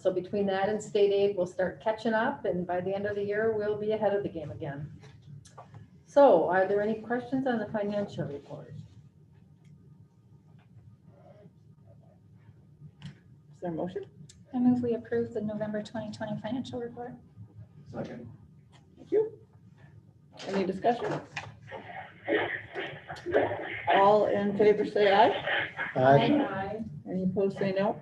So between that and state aid, we'll start catching up, and by the end of the year, we'll be ahead of the game again. So are there any questions on the financial report? Is there a motion? I move we approve the November 2020 financial report. Second. Thank you. Any discussion? All in favor say aye. Aye. Any opposed say no.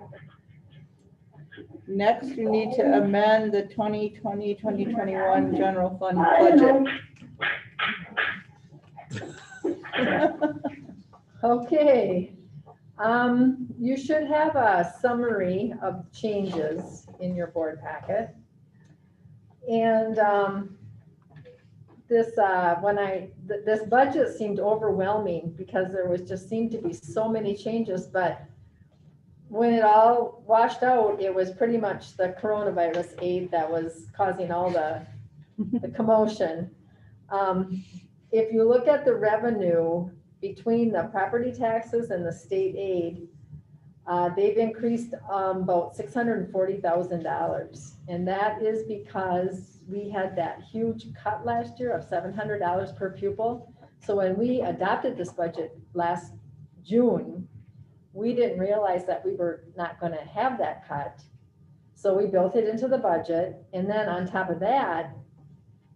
Next, you need to amend the 2020-2021 general fund budget. Okay. You should have a summary of changes in your board packet. And this budget seemed overwhelming because there seemed to be so many changes, but when it all washed out, it was pretty much the coronavirus aid that was causing all the commotion. If you look at the revenue between the property taxes and the state aid, they've increased about $640,000. And that is because we had that huge cut last year of $700 per pupil. So when we adopted this budget last June, we didn't realize that we were not going to have that cut. So we built it into the budget. And then on top of that,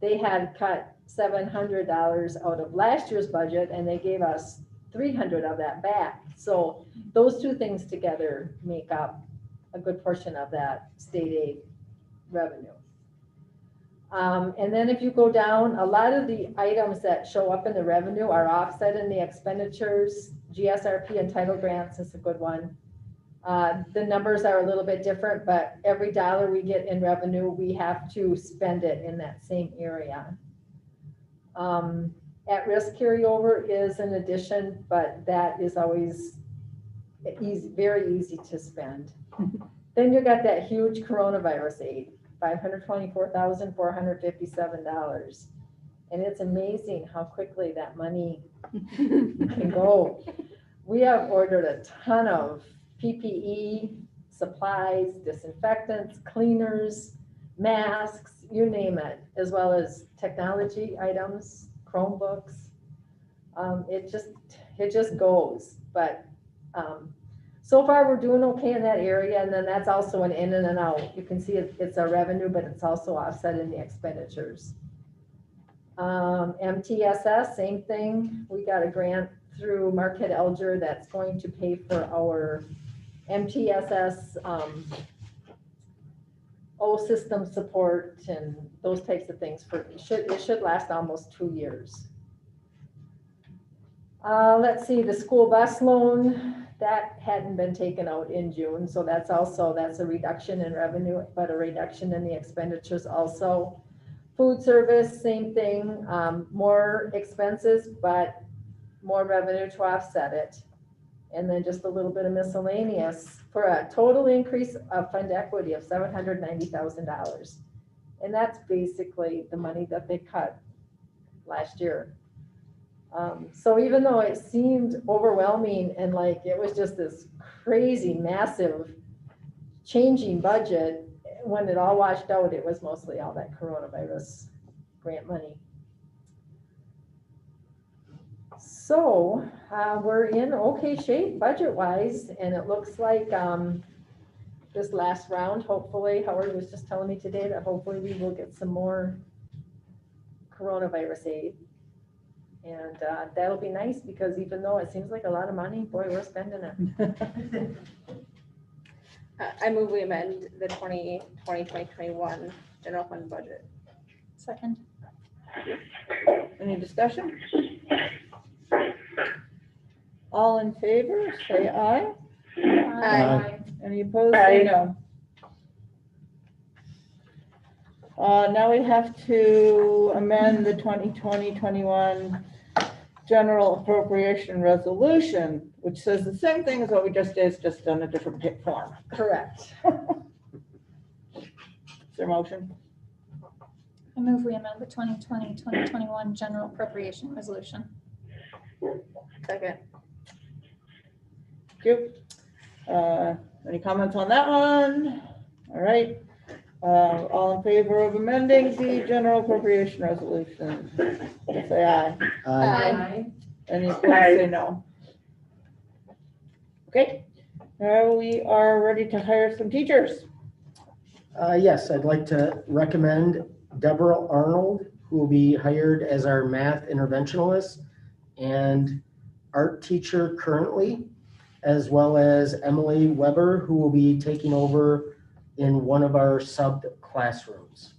they had cut $700 out of last year's budget, and they gave us $300 of that back. So those two things together make up a good portion of that state aid revenue. And then if you go down, a lot of the items that show up in the revenue are offset in the expenditures. GSRP and title grants is a good one. The numbers are a little bit different, but every dollar we get in revenue, we have to spend it in that same area. At-risk carryover is an addition, but that is always very easy to spend. Then you got that huge coronavirus aid, $524,457. And it's amazing how quickly that money can go. We have ordered a ton of PPE, supplies, disinfectants, cleaners, masks, you name it, as well as technology items, Chromebooks. It just goes. But so far we're doing okay in that area, and then that's also an in and an out. You can see it's a revenue, but it's also offset in the expenditures. MTSS, same thing. We got a grant through Marquette Elger that's going to pay for our MTSS system support and those types of things. It should last almost 2 years. Let's see, the school bus loan, that hadn't been taken out in June, so that's a reduction in revenue, but a reduction in the expenditures also. Food service, same thing, more expenses, but more revenue to offset it. And then just a little bit of miscellaneous for a total increase of fund equity of $790,000. And that's basically the money that they cut last year. So even though it seemed overwhelming and like it was just this crazy, massive changing budget, when it all washed out, it was mostly all that coronavirus grant money. So, we're in okay shape budget-wise, and it looks like, this last round, hopefully, Howard was just telling me today that hopefully we will get some more coronavirus aid. And, that'll be nice, because even though it seems like a lot of money, boy, we're spending it. I move we amend the 2021 general fund budget. Second. Any discussion? All in favor, say aye. Aye. Any opposed, say no. Now we have to amend the 2020-21 general appropriation resolution, which says the same thing as what we just did, it's just done a different form. Correct. Is there a motion? I move we amend the 2020-2021 general appropriation resolution. Second. Thank you. Any comments on that one? All right. All in favor of amending the general appropriation resolution, say aye. Aye. Any opposed, say no. Okay, now we are ready to hire some teachers. Yes, I'd like to recommend Deborah Arnold, who will be hired as our math interventionalist and art teacher currently, as well as Emily Weber, who will be taking over in one of our sub classrooms.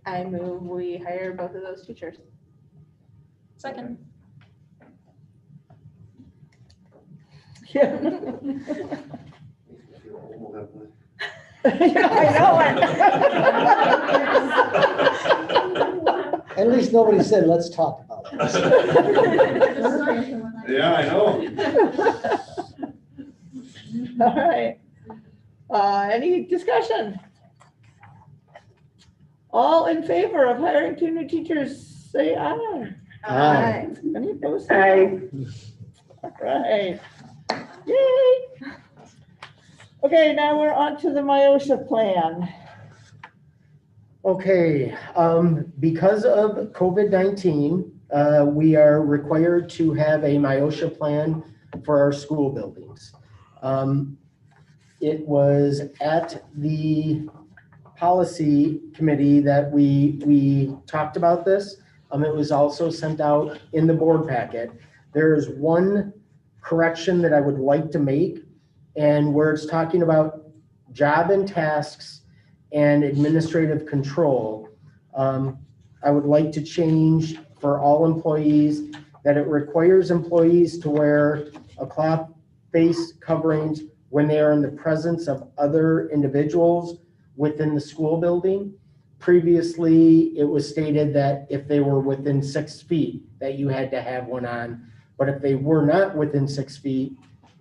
I move we hire both of those teachers. Second. Yeah. At least nobody said, let's talk about it. Yeah, I know. All right. Any discussion? All in favor of hiring two new teachers, say aye. Aye. Any opposed? Aye. All right. Yay. Okay, now we're on to the MIOSHA plan. Okay, because of COVID-19, we are required to have a MIOSHA plan for our school buildings. It was at the policy committee that we talked about this. It was also sent out in the board packet. There is one correction that I would like to make, and where it's talking about job and tasks and administrative control. I would like to change for all employees that it requires employees to wear a cloth face coverings when they are in the presence of other individuals within the school building. Previously, it was stated that if they were within 6 feet, that you had to have one on. But if they were not within 6 feet,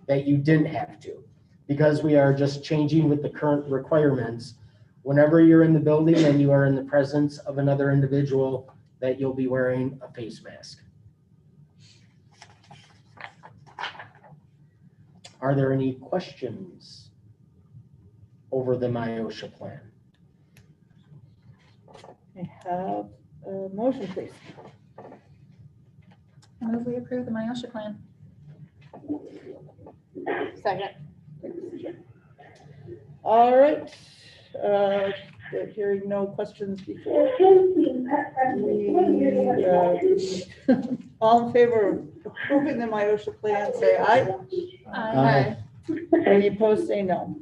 that you didn't have to. Because we are just changing with the current requirements, whenever you're in the building and you are in the presence of another individual, that you'll be wearing a face mask. Are there any questions over the MIOSHA plan? I have a motion, please. I move we approve the MIOSHA plan. Second. All right. Hearing no questions before. All in favor of approving the MIOSHA plan, say aye. Aye. Any opposed, say no.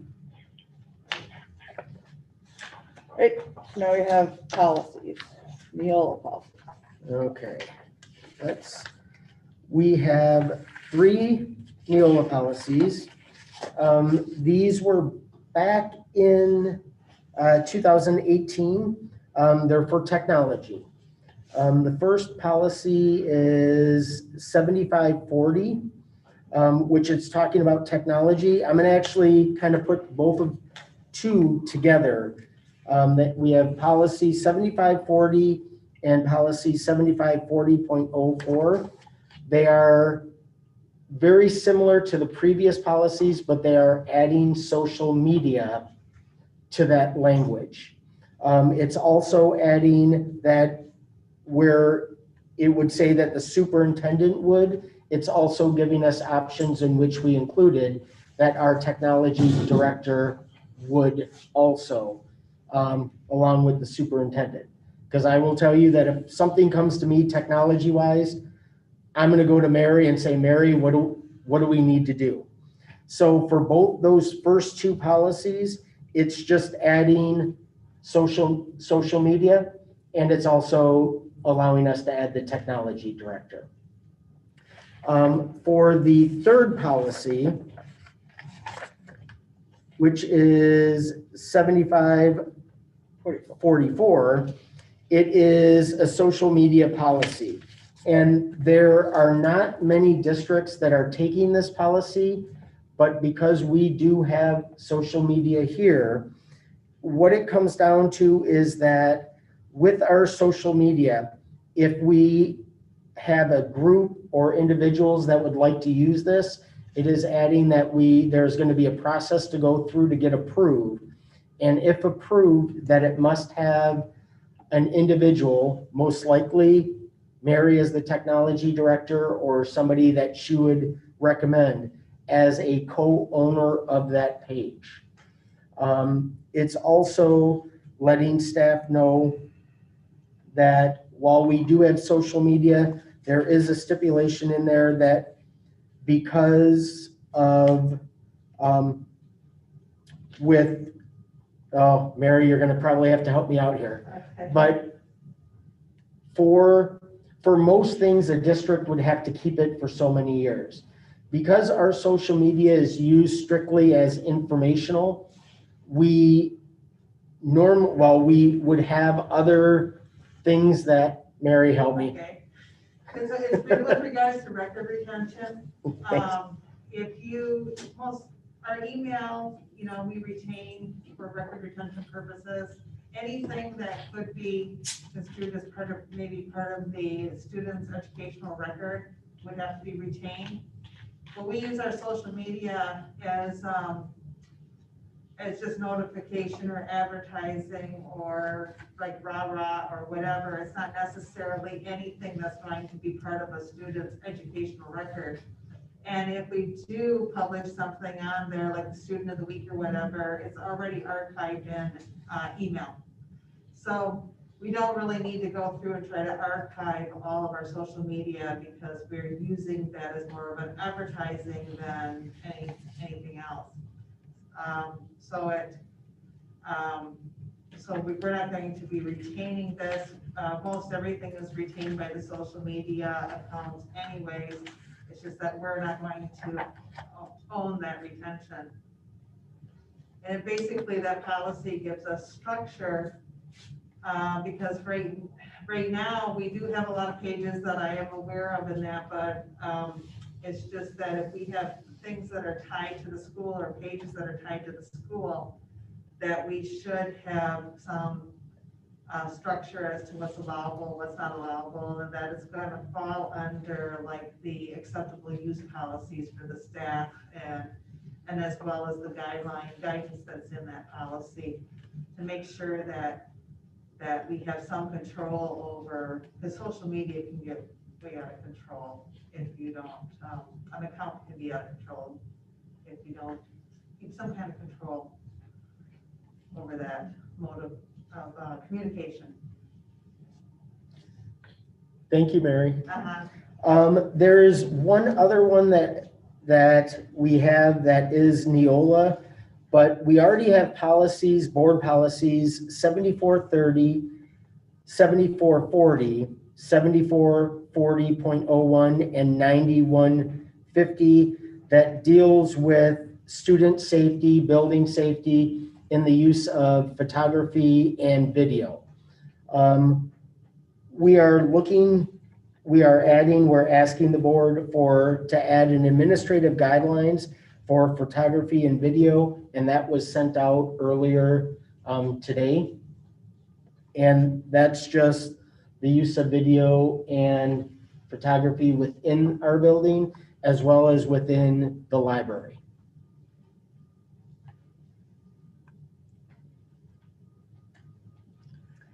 Right, now we have policies, Neola policy. Okay, we have 3 Neola policies. These were back in 2018. They're for technology. The first policy is 7540, which is talking about technology. I'm gonna actually kind of put both of 2 together. That we have policy 7540 and policy 7540.04. They are very similar to the previous policies, but they are adding social media to that language. It's also adding that where it would say that the superintendent would, it's also giving us options in which we included that our technology director would also, along with the superintendent. Because I will tell you that if something comes to me technology-wise, I'm gonna go to Mary and say, Mary, what do we need to do? So for both those first two policies, it's just adding social media, and it's also allowing us to add the technology director. For the third policy, which is 7544, it is a social media policy. And there are not many districts that are taking this policy, but because we do have social media here, what it comes down to is that with our social media, if we have a group or individuals that would like to use this, it is adding that there's going to be a process to go through to get approved. And if approved, that it must have an individual, most likely Mary as the technology director or somebody that she would recommend as a co-owner of that page. It's also letting staff know that while we do have social media, there is a stipulation in there that because of Mary, you're gonna probably have to help me out here. Okay. But for most things, a district would have to keep it for so many years. Because our social media is used strictly as informational, we would have other things that, Mary, help me. Okay. It's been with regards to record retention. Our email, we retain for record retention purposes. Anything that could be construed as part of the student's educational record would have to be retained. But we use our social media as just notification or advertising or like rah-rah or whatever. It's not necessarily anything that's going to be part of a student's educational record. And if we do publish something on there, like the student of the week or whatever, it's already archived in email. So we don't really need to go through and try to archive all of our social media because we're using that as more of an advertising than anything else. We're not going to be retaining this. Most everything is retained by the social media accounts anyways. It's just that we're not going to own that retention. And basically that policy gives us structure because right now we do have a lot of pages that I am aware of in that, but it's just that if we have things that are tied to the school or pages that are tied to the school, that we should have some structure as to what's allowable, what's not allowable, and that is going to fall under like the acceptable use policies for the staff and as well as the guidance that's in that policy to make sure that we have some control over, because social media can get way out of control if you don't, an account can be out of control if you don't keep some kind of control over that mode of communication. Thank you, Mary. Uh-huh. There is one other one that we have that is Neola, but we already have policies, board policies, 7430, 7440, 7440.01, and 9150 that deals with student safety, building safety, in the use of photography and video. We're asking the board to add an administrative guidelines for photography and video, and that was sent out earlier today. And that's just the use of video and photography within our building as well as within the library.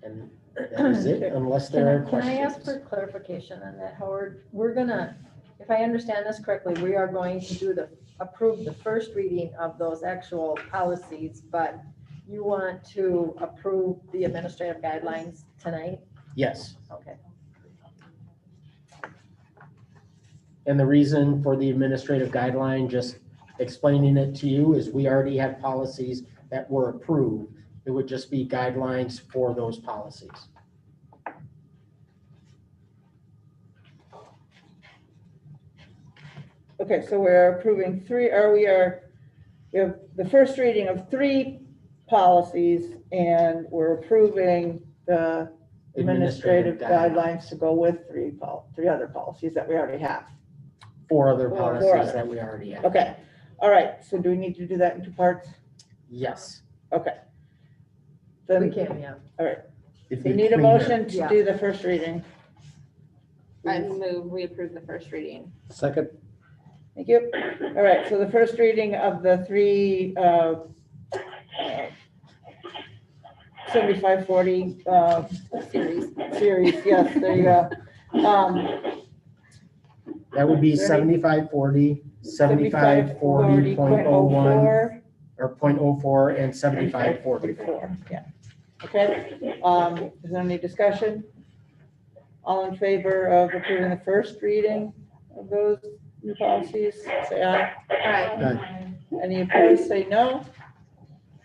And That is it, unless there are Can I ask questions. for clarification on that, Howard? We're gonna, if I understand this correctly, we are going to approve the first reading of those actual policies, but you want to approve the administrative guidelines tonight? Yes, Okay. and the reason for the administrative guideline, just explaining it to you, is we already have policies that were approved. It would just be guidelines for those policies. Okay, so we're approving we have the first reading of 3 policies, and we're approving the administrative guidelines to go with 3 other policies that we already have. 4 other Four policies other. that we already have. Okay, all right, so do we need to do that in 2 parts? Yes. Okay. We Then, can, yeah. It'd we be need a cleaner. motion to Yeah. do the first reading. I move we approve the first reading. Second, Thank you. All right, so the first reading of the 3, 7540 series, yes, there you go. That would be 7540, 7540.01, or 0.04, and 7540. Yeah. Okay, is there any discussion? All in favor of approving the first reading of those new policies, say aye. Aye. Any opposed, say no.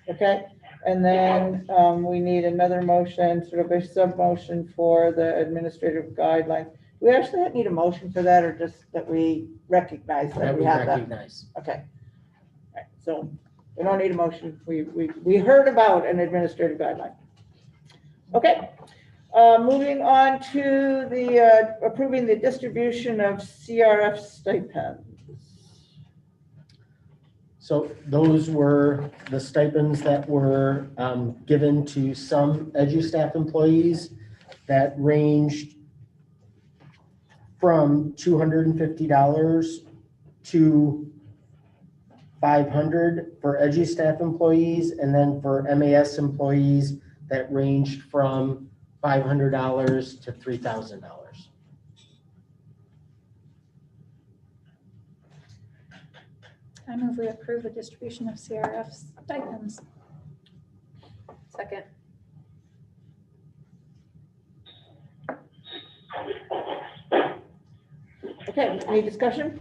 Okay, and then we need another motion, sort of a sub-motion for the administrative guidelines. Do we actually need a motion for that, or just that we recognize that That we we have that? recognize. Okay. All right, so we don't need a motion. We heard about an administrative guideline. Okay, moving on to the approving the distribution of CRF stipends. So those were the stipends that were given to some EduStaff employees that ranged from $250 to $500 for EduStaff employees, and then for MAS employees that ranged from $500 to $3,000. I move we approve the distribution of CRF stipends. Second. Okay, any discussion?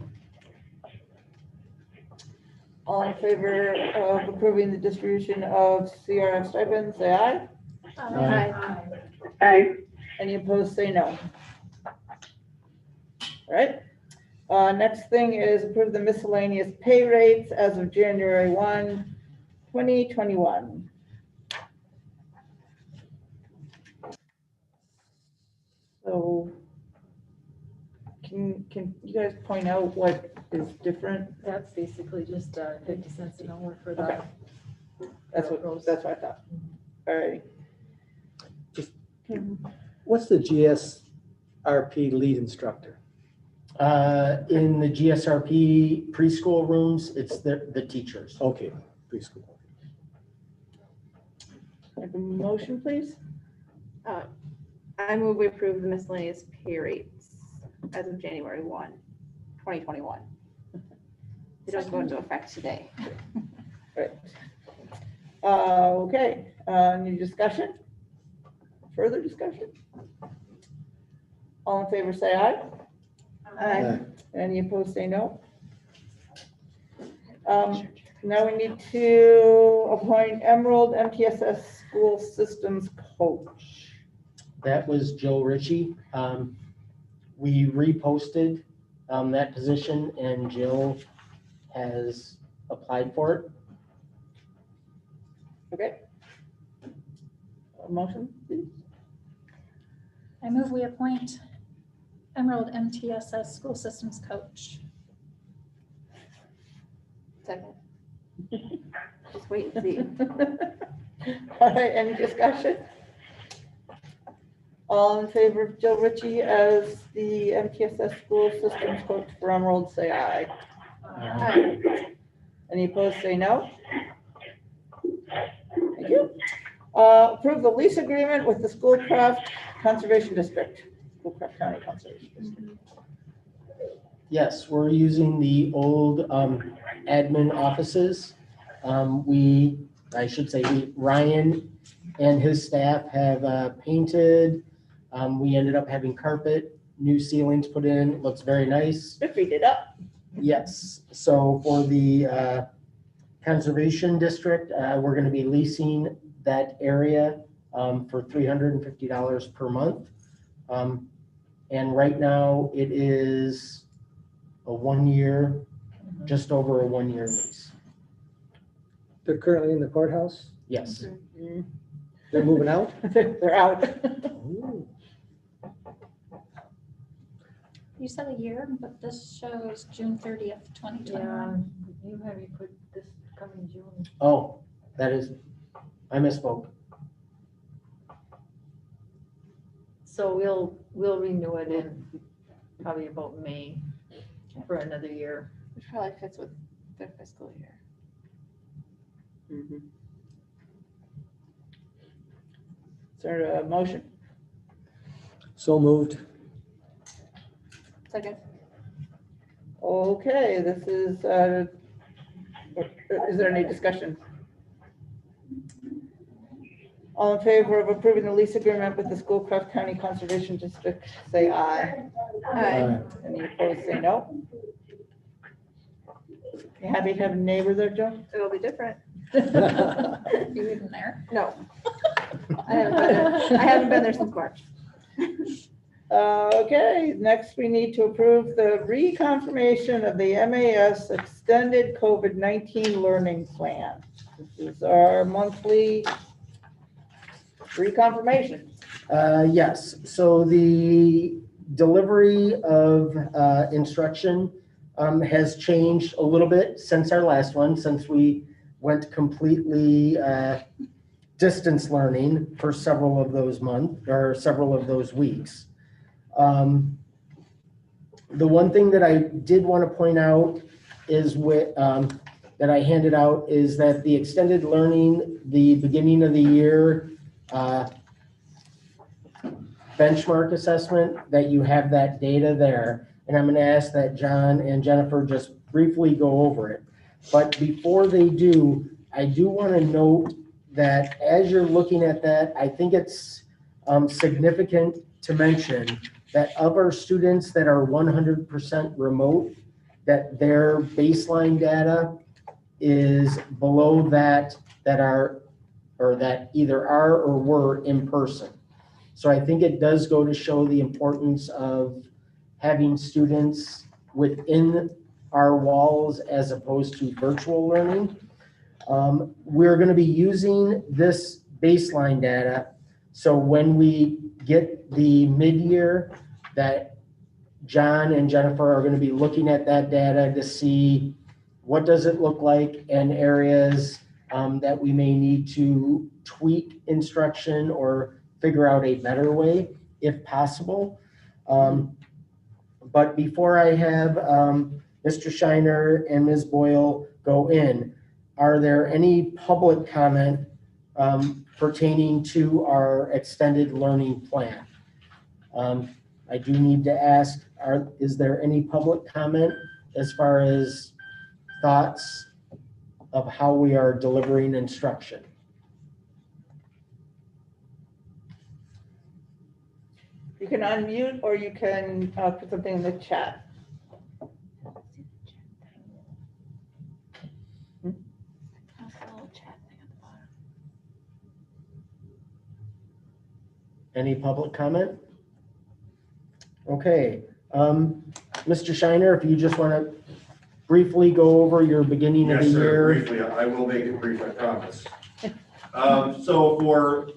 All in favor of approving the distribution of CRF stipends, say aye. Aye. Aye. Any opposed, say no. All right. Next thing is approve the miscellaneous pay rates as of January 1, 2021. So can you guys point out what is different? That's basically just 50 cents an hour for the. Okay. That's what I thought. All right. what's the GSRP lead instructor? In the GSRP preschool rooms, it's the teachers. Okay, preschool. Have a motion, please? I move we approve the miscellaneous pay rates as of January 1, 2021. It doesn't go into effect today. Right. Okay, any discussion? Further discussion? All in favor, say aye. Aye. Any opposed, say no. Now we need to appoint Emerald MTSS School Systems Coach. That was Jill Ritchie. We reposted that position, and Jill has applied for it. Okay. A motion, please? I move we appoint Emerald MTSS School Systems Coach. Second. Just wait and see. All right, any discussion? All in favor of Jill Ritchie as the MTSS School Systems Coach for Emerald, say aye. Any opposed, say no. Thank you. Approve the lease agreement with the Schoolcraft Conservation District, Schoolcraft County Conservation District. Yes, we're using the old admin offices. Ryan and his staff have painted. We ended up having carpet, new ceilings put in, looks very nice. Biffied it up. Yes, so for the Conservation District, we're gonna be leasing that area for $350 per month. And right now, it is a 1 year, just over a 1 year lease. They're currently in the courthouse. Yes, They're moving out. They're out. Ooh. You said a year, but this shows June 30th, 2021. You have you put this coming June. oh, that is, I misspoke. So we'll renew it in probably about May for another year. Which probably fits with their fiscal year. Is there a motion? So moved. Second. Okay, this is there any discussion? All in favor of approving the lease agreement with the Schoolcraft County Conservation District, say aye. Aye. Any opposed, say no. You happy to have a neighbor there, Joe? It'll be different. You even there? No. I haven't been there since March. Okay, next we need to approve the reconfirmation of the MAS Extended COVID-19 Learning Plan. This is our monthly reconfirmation. Yes, so the delivery of instruction has changed a little bit since our last one, since we went completely distance learning for several of those months or several of those weeks. The one thing that I did want to point out is that I handed out is that the extended learning, the beginning of the year benchmark assessment, that you have that data there. And I'm going to ask that John and Jennifer just briefly go over it. But before they do, I do want to note that as you're looking at that, I think it's significant to mention that of our students that are 100% remote, that their baseline data is below that are, or that either are or were in person. So I think it does go to show the importance of having students within our walls as opposed to virtual learning. We're going to be using this baseline data. So when we get the mid-year, that John and Jennifer are going to be looking at that data to see what does it look like in areas that we may need to tweak instruction or figure out a better way if possible. But before I have Mr. Shiner and Ms. Boyle go in, are there any public comment pertaining to our extended learning plan? I do need to ask, is there any public comment as far as thoughts of how we are delivering instruction? You can unmute or you can put something in the chat. Any public comment? Okay, Mr. Shiner, if you just want to briefly go over your beginning of the Yes, sir, year. briefly, I will make it brief, I promise. So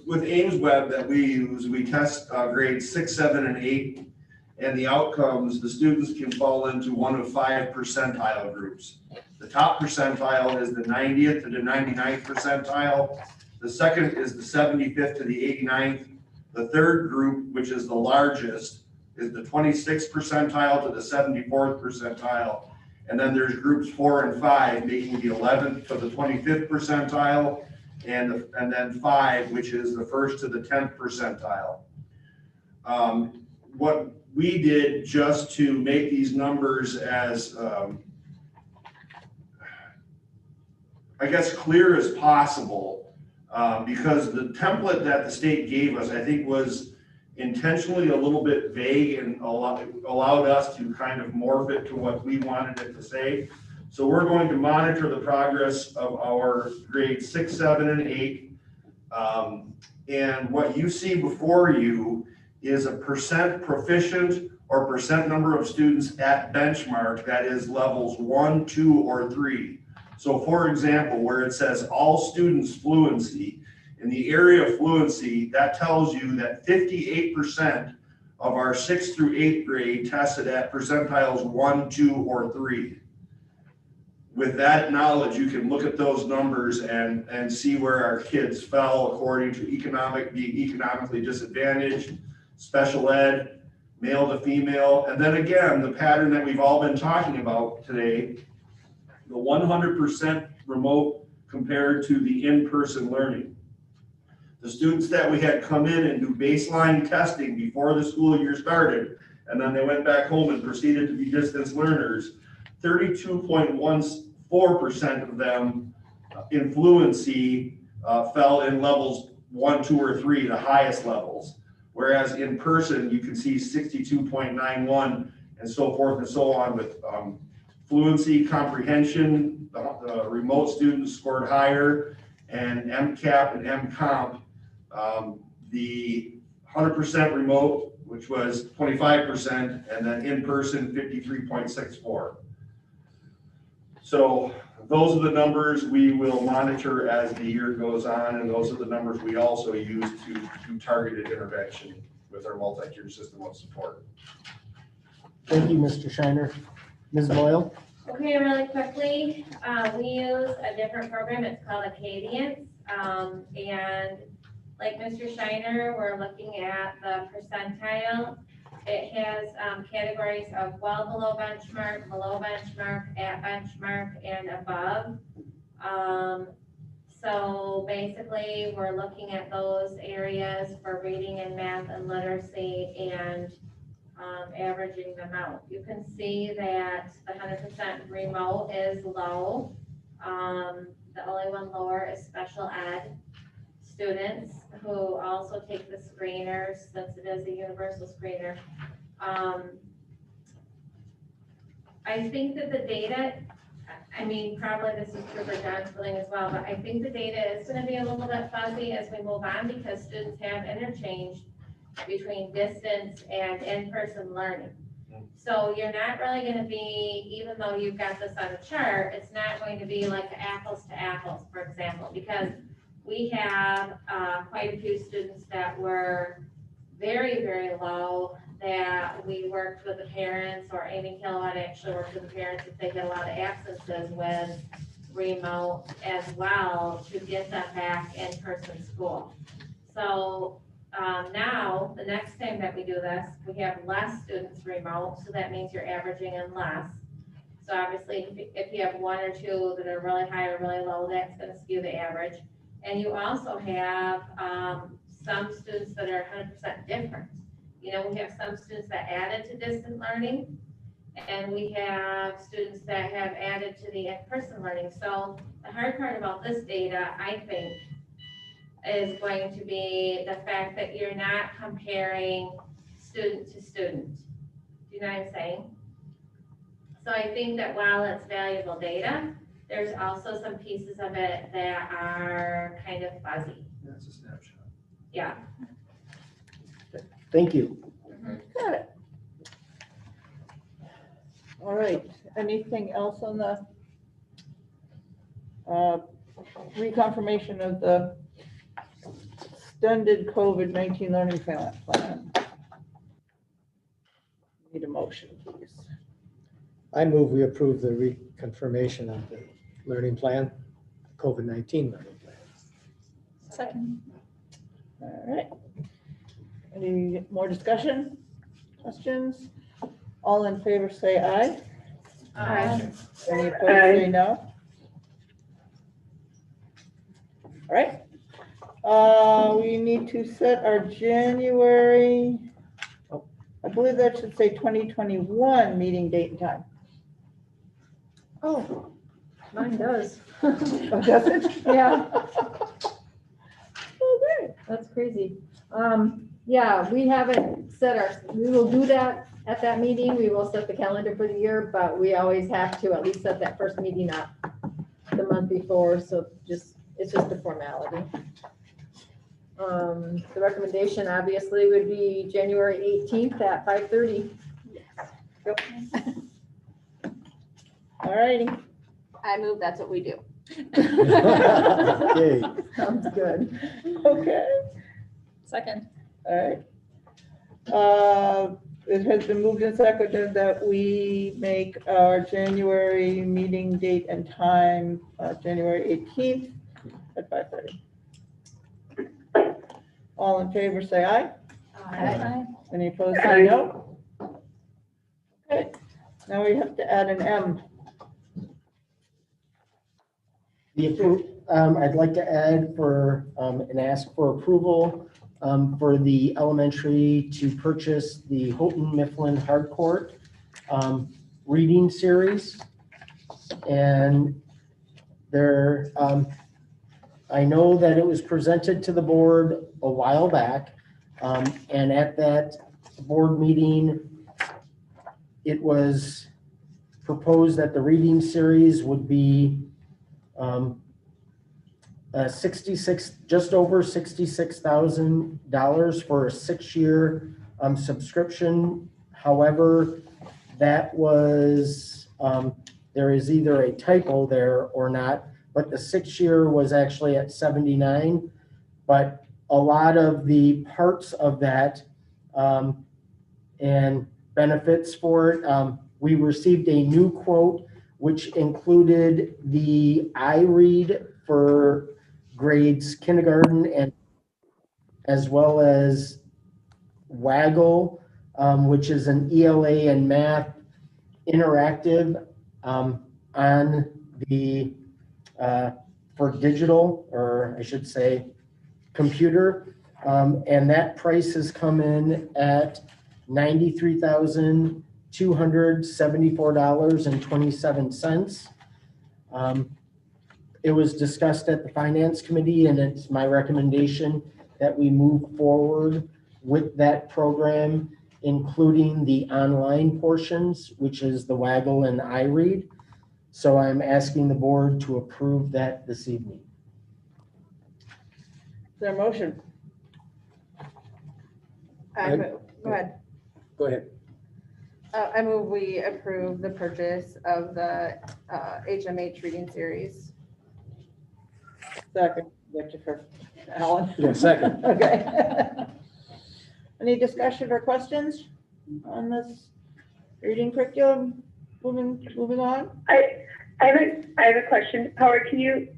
with Ames Web that we use, we test grades 6, 7, and 8, and the outcomes, the students can fall into one of 5 percentile groups. The top percentile is the 90th to the 99th percentile. The second is the 75th to the 89th. The third group, which is the largest, is the 26th percentile to the 74th percentile. And then there's groups 4 and 5, making the 11th to the 25th percentile. and then 5, which is the 1st to the 10th percentile. What we did just to make these numbers as, I guess, clear as possible, because the template that the state gave us, I think, was intentionally a little bit vague and allowed us to kind of morph it to what we wanted it to say. So we're going to monitor the progress of our grades 6, 7, and 8. And what you see before you is a percent proficient or percent number of students at benchmark that is levels 1, 2, or 3. So for example, where it says all students fluency, in the area of fluency, that tells you that 58% of our 6th through 8th grade tested at percentiles 1, 2, or 3. With that knowledge, you can look at those numbers and see where our kids fell according to being economically disadvantaged, special ed, male to female, and then again, the pattern that we've all been talking about today, the 100% remote compared to the in-person learning. The students that we had come in and do baseline testing before the school year started, and then they went back home and proceeded to be distance learners, 32.14% of them in fluency fell in levels 1, 2, or 3, the highest levels. Whereas in person, you can see 62.91 and so forth and so on with fluency, comprehension, the remote students scored higher, and MCAP and MComp, the 100% remote, which was 25%, and then in person, 53.64. So those are the numbers we will monitor as the year goes on, and those are the numbers we also use to do targeted intervention with our multi-tier system of support. Thank you, Mr. Shiner. Ms. Boyle? Okay, really quickly, we use a different program. It's called Acadience. And like Mr. Shiner, we're looking at the percentile. It has categories of well below benchmark, at benchmark, and above. So basically, we're looking at those areas for reading and math and literacy and averaging them out. You can see that the 100% remote is low. The only one lower is special ed students who also take the screeners, since it is a universal screener. I think that the data, I mean, probably this is true for John's building as well, but I think the data is going to be a little bit fuzzy as we move on because students have interchanged between distance and in-person learning. So you're not really going to be, even though you've got this on a chart, it's not going to be like apples to apples, for example, because we have quite a few students that were very, very low that we worked with the parents, or Amy Kilowatt actually worked with the parents if they get a lot of absences with remote as well to get them back in person school. So now, the next time that we do this, we have less students remote, so that means you're averaging in less. So obviously, if you have 1 or 2 that are really high or really low, that's going to skew the average. And you also have some students that are 100% different. You know, we have some students that added to distant learning, and we have students that have added to the in-person learning. So the hard part about this data, I think, is going to be the fact that you're not comparing student to student. Do you know what I'm saying? So I think that while it's valuable data, there's also some pieces of it that are kind of fuzzy. That's a snapshot. Yeah. Thank you. Got it. All right, anything else on the reconfirmation of the extended COVID-19 learning plan? Need a motion, please. I move we approve the reconfirmation of the learning plan, COVID-19 learning plan. Second. All right. Any more discussion, questions? All in favor say aye. Aye. Any opposed say no. All right. We need to set our January, I believe that should say 2021 meeting date and time. Oh, mine does. Oh, does it? Yeah. Okay. That's crazy. Yeah, we haven't set we will do that at that meeting. We will set the calendar for the year, but we always have to at least set that first meeting up the month before, so it's just a formality. The recommendation obviously would be January 18th at 5:30. All righty. I move, that's what we do. Okay. Sounds good. Okay. Second. All right. It has been moved and seconded that we make our January meeting date and time, January 18th at 5:30. All in favor, say aye. Aye. Any opposed, say no. Okay, now we have to add an M. I'd like to add and ask for approval for the elementary to purchase the Houghton Mifflin Hardcourt reading series. And I know that it was presented to the board a while back. And at that board meeting, it was proposed that the reading series would be just over $66,000 for a 6-year subscription. However, that was, there is either a typo there or not, but the 6-year was actually at 79. But a lot of the parts of that and benefits for it, we received a new quote, which included the iRead for grades kindergarten and as well as Waggle, which is an ELA and math interactive on the for digital, or I should say computer, and that price has come in at $93,274.27. It was discussed at the Finance Committee, and it's my recommendation that we move forward with that program, including the online portions, which is the Waggle and iRead. So I'm asking the board to approve that this evening. Is there a motion? I move, go ahead. Go ahead. I move we approve the purchase of the HMH reading series. Second, get you first. Alan? Yeah, second. Okay. Any discussion or questions on this reading curriculum? Moving on? I have a question. Howard, can you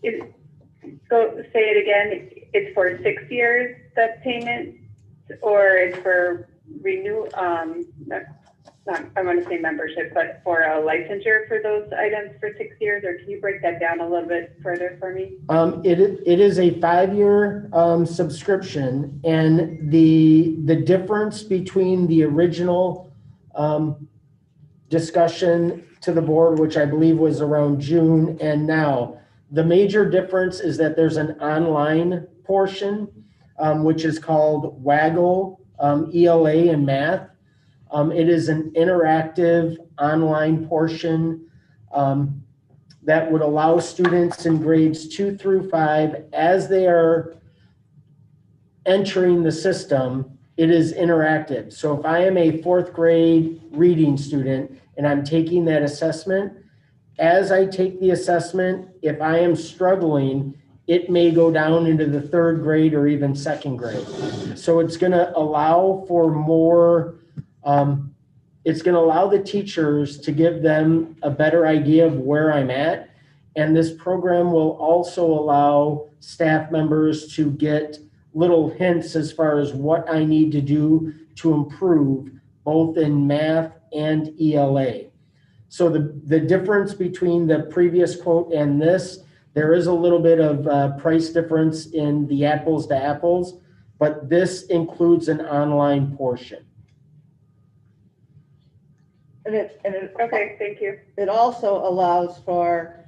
say it again? It's for 6 years, that payment, or it's for renew, I want to say membership, but for a licensure for those items for 6 years, or can you break that down a little bit further for me? It is a 5-year subscription, and the difference between the original discussion to the board, which I believe was around June, and now, the major difference is that there's an online portion, which is called Waggle, ELA and math. It is an interactive online portion that would allow students in grades 2 through 5, as they are entering the system, it is interactive. So if I am a 4th grade reading student and I'm taking that assessment, as I take the assessment, if I am struggling, it may go down into the 3rd grade or even 2nd grade. So it's going to allow for more, it's going to allow the teachers to give them a better idea of where I'm at. And this program will also allow staff members to get little hints as far as what I need to do to improve both in math and ELA. So the difference between the previous quote and this, There is a little bit of price difference in the apples to apples, but this includes an online portion. And it, Okay, thank you. it also allows for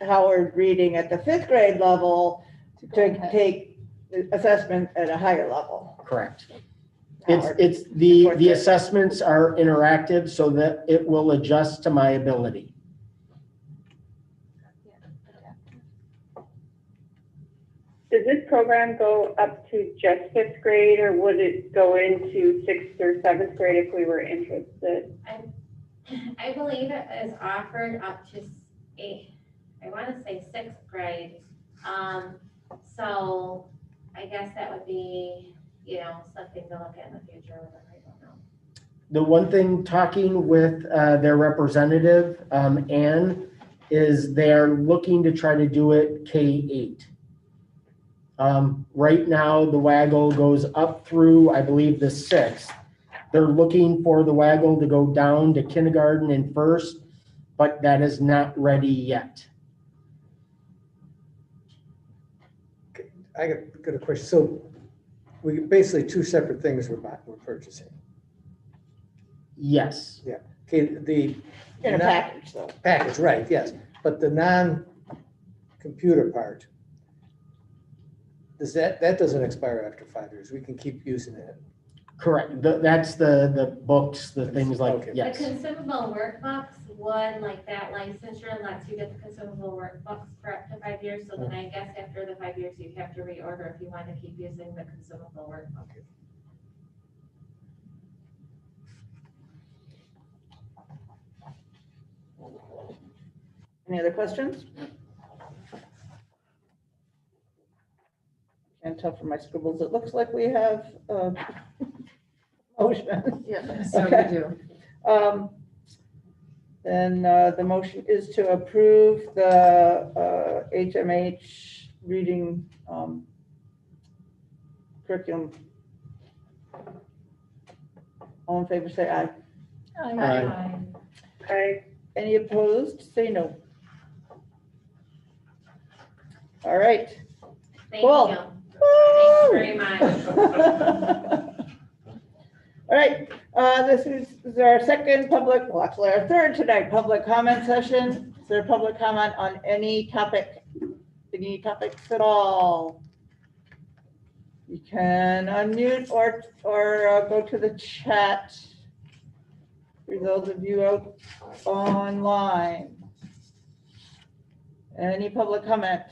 Howard reading at the 5th grade level to take the assessment at a higher level. Correct. Howard. It's the assessments are interactive so that it will adjust to my ability. Does this program go up to just 5th grade, or would it go into 6th or 7th grade if we were interested? I believe it is offered up to I want to say 6th grade. So I guess that would be, something to look at in the future. I don't know. The one thing, talking with their representative, Ann, is they're looking to try to do it K-8. Right now, the WAGL goes up through, I believe, the 6th. They're looking for the WAGL to go down to kindergarten and first, but that is not ready yet. I got a question. So we basically two separate things we're purchasing. Yes. Okay, the In a package, though. package, right, yes. But the non-computer part, that doesn't expire after 5 years. We can keep using it. Correct. That's the books, the things like, Okay. yes. The consumable workbooks would, like that licensure lets you get the consumable workbooks for up to 5 years. So then I guess after the 5 years, you'd have to reorder if you want to keep using the consumable workbook. Any other questions? Can't tell from my scribbles. It looks like we have a motion. Yeah, so Okay. we do. Then the motion is to approve the HMH reading curriculum. All in favor, say aye. Aye. Okay. Any opposed, say no. All right. Thank Cool. you. Thanks very much. All right, this is our second public, well, actually our third tonight, public comment session. Is there public comment on any topic? Any topics at all? You can unmute or go to the chat. For those of you out online. Any public comment?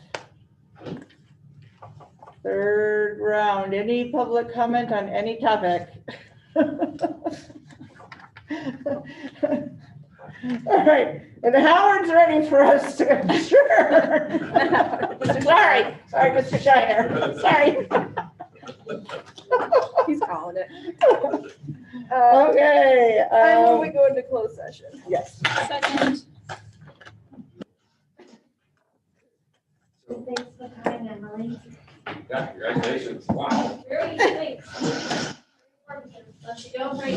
Third round, any public comment on any topic? All right, and Howard's ready for us to, sure. Sorry, Mr. Shiner, sorry. He's calling it. Okay. I move we go into closed session. Yes. Second. Thanks for coming, Emily. Yeah, congratulations. Wow. Very thanks. Unless you don't break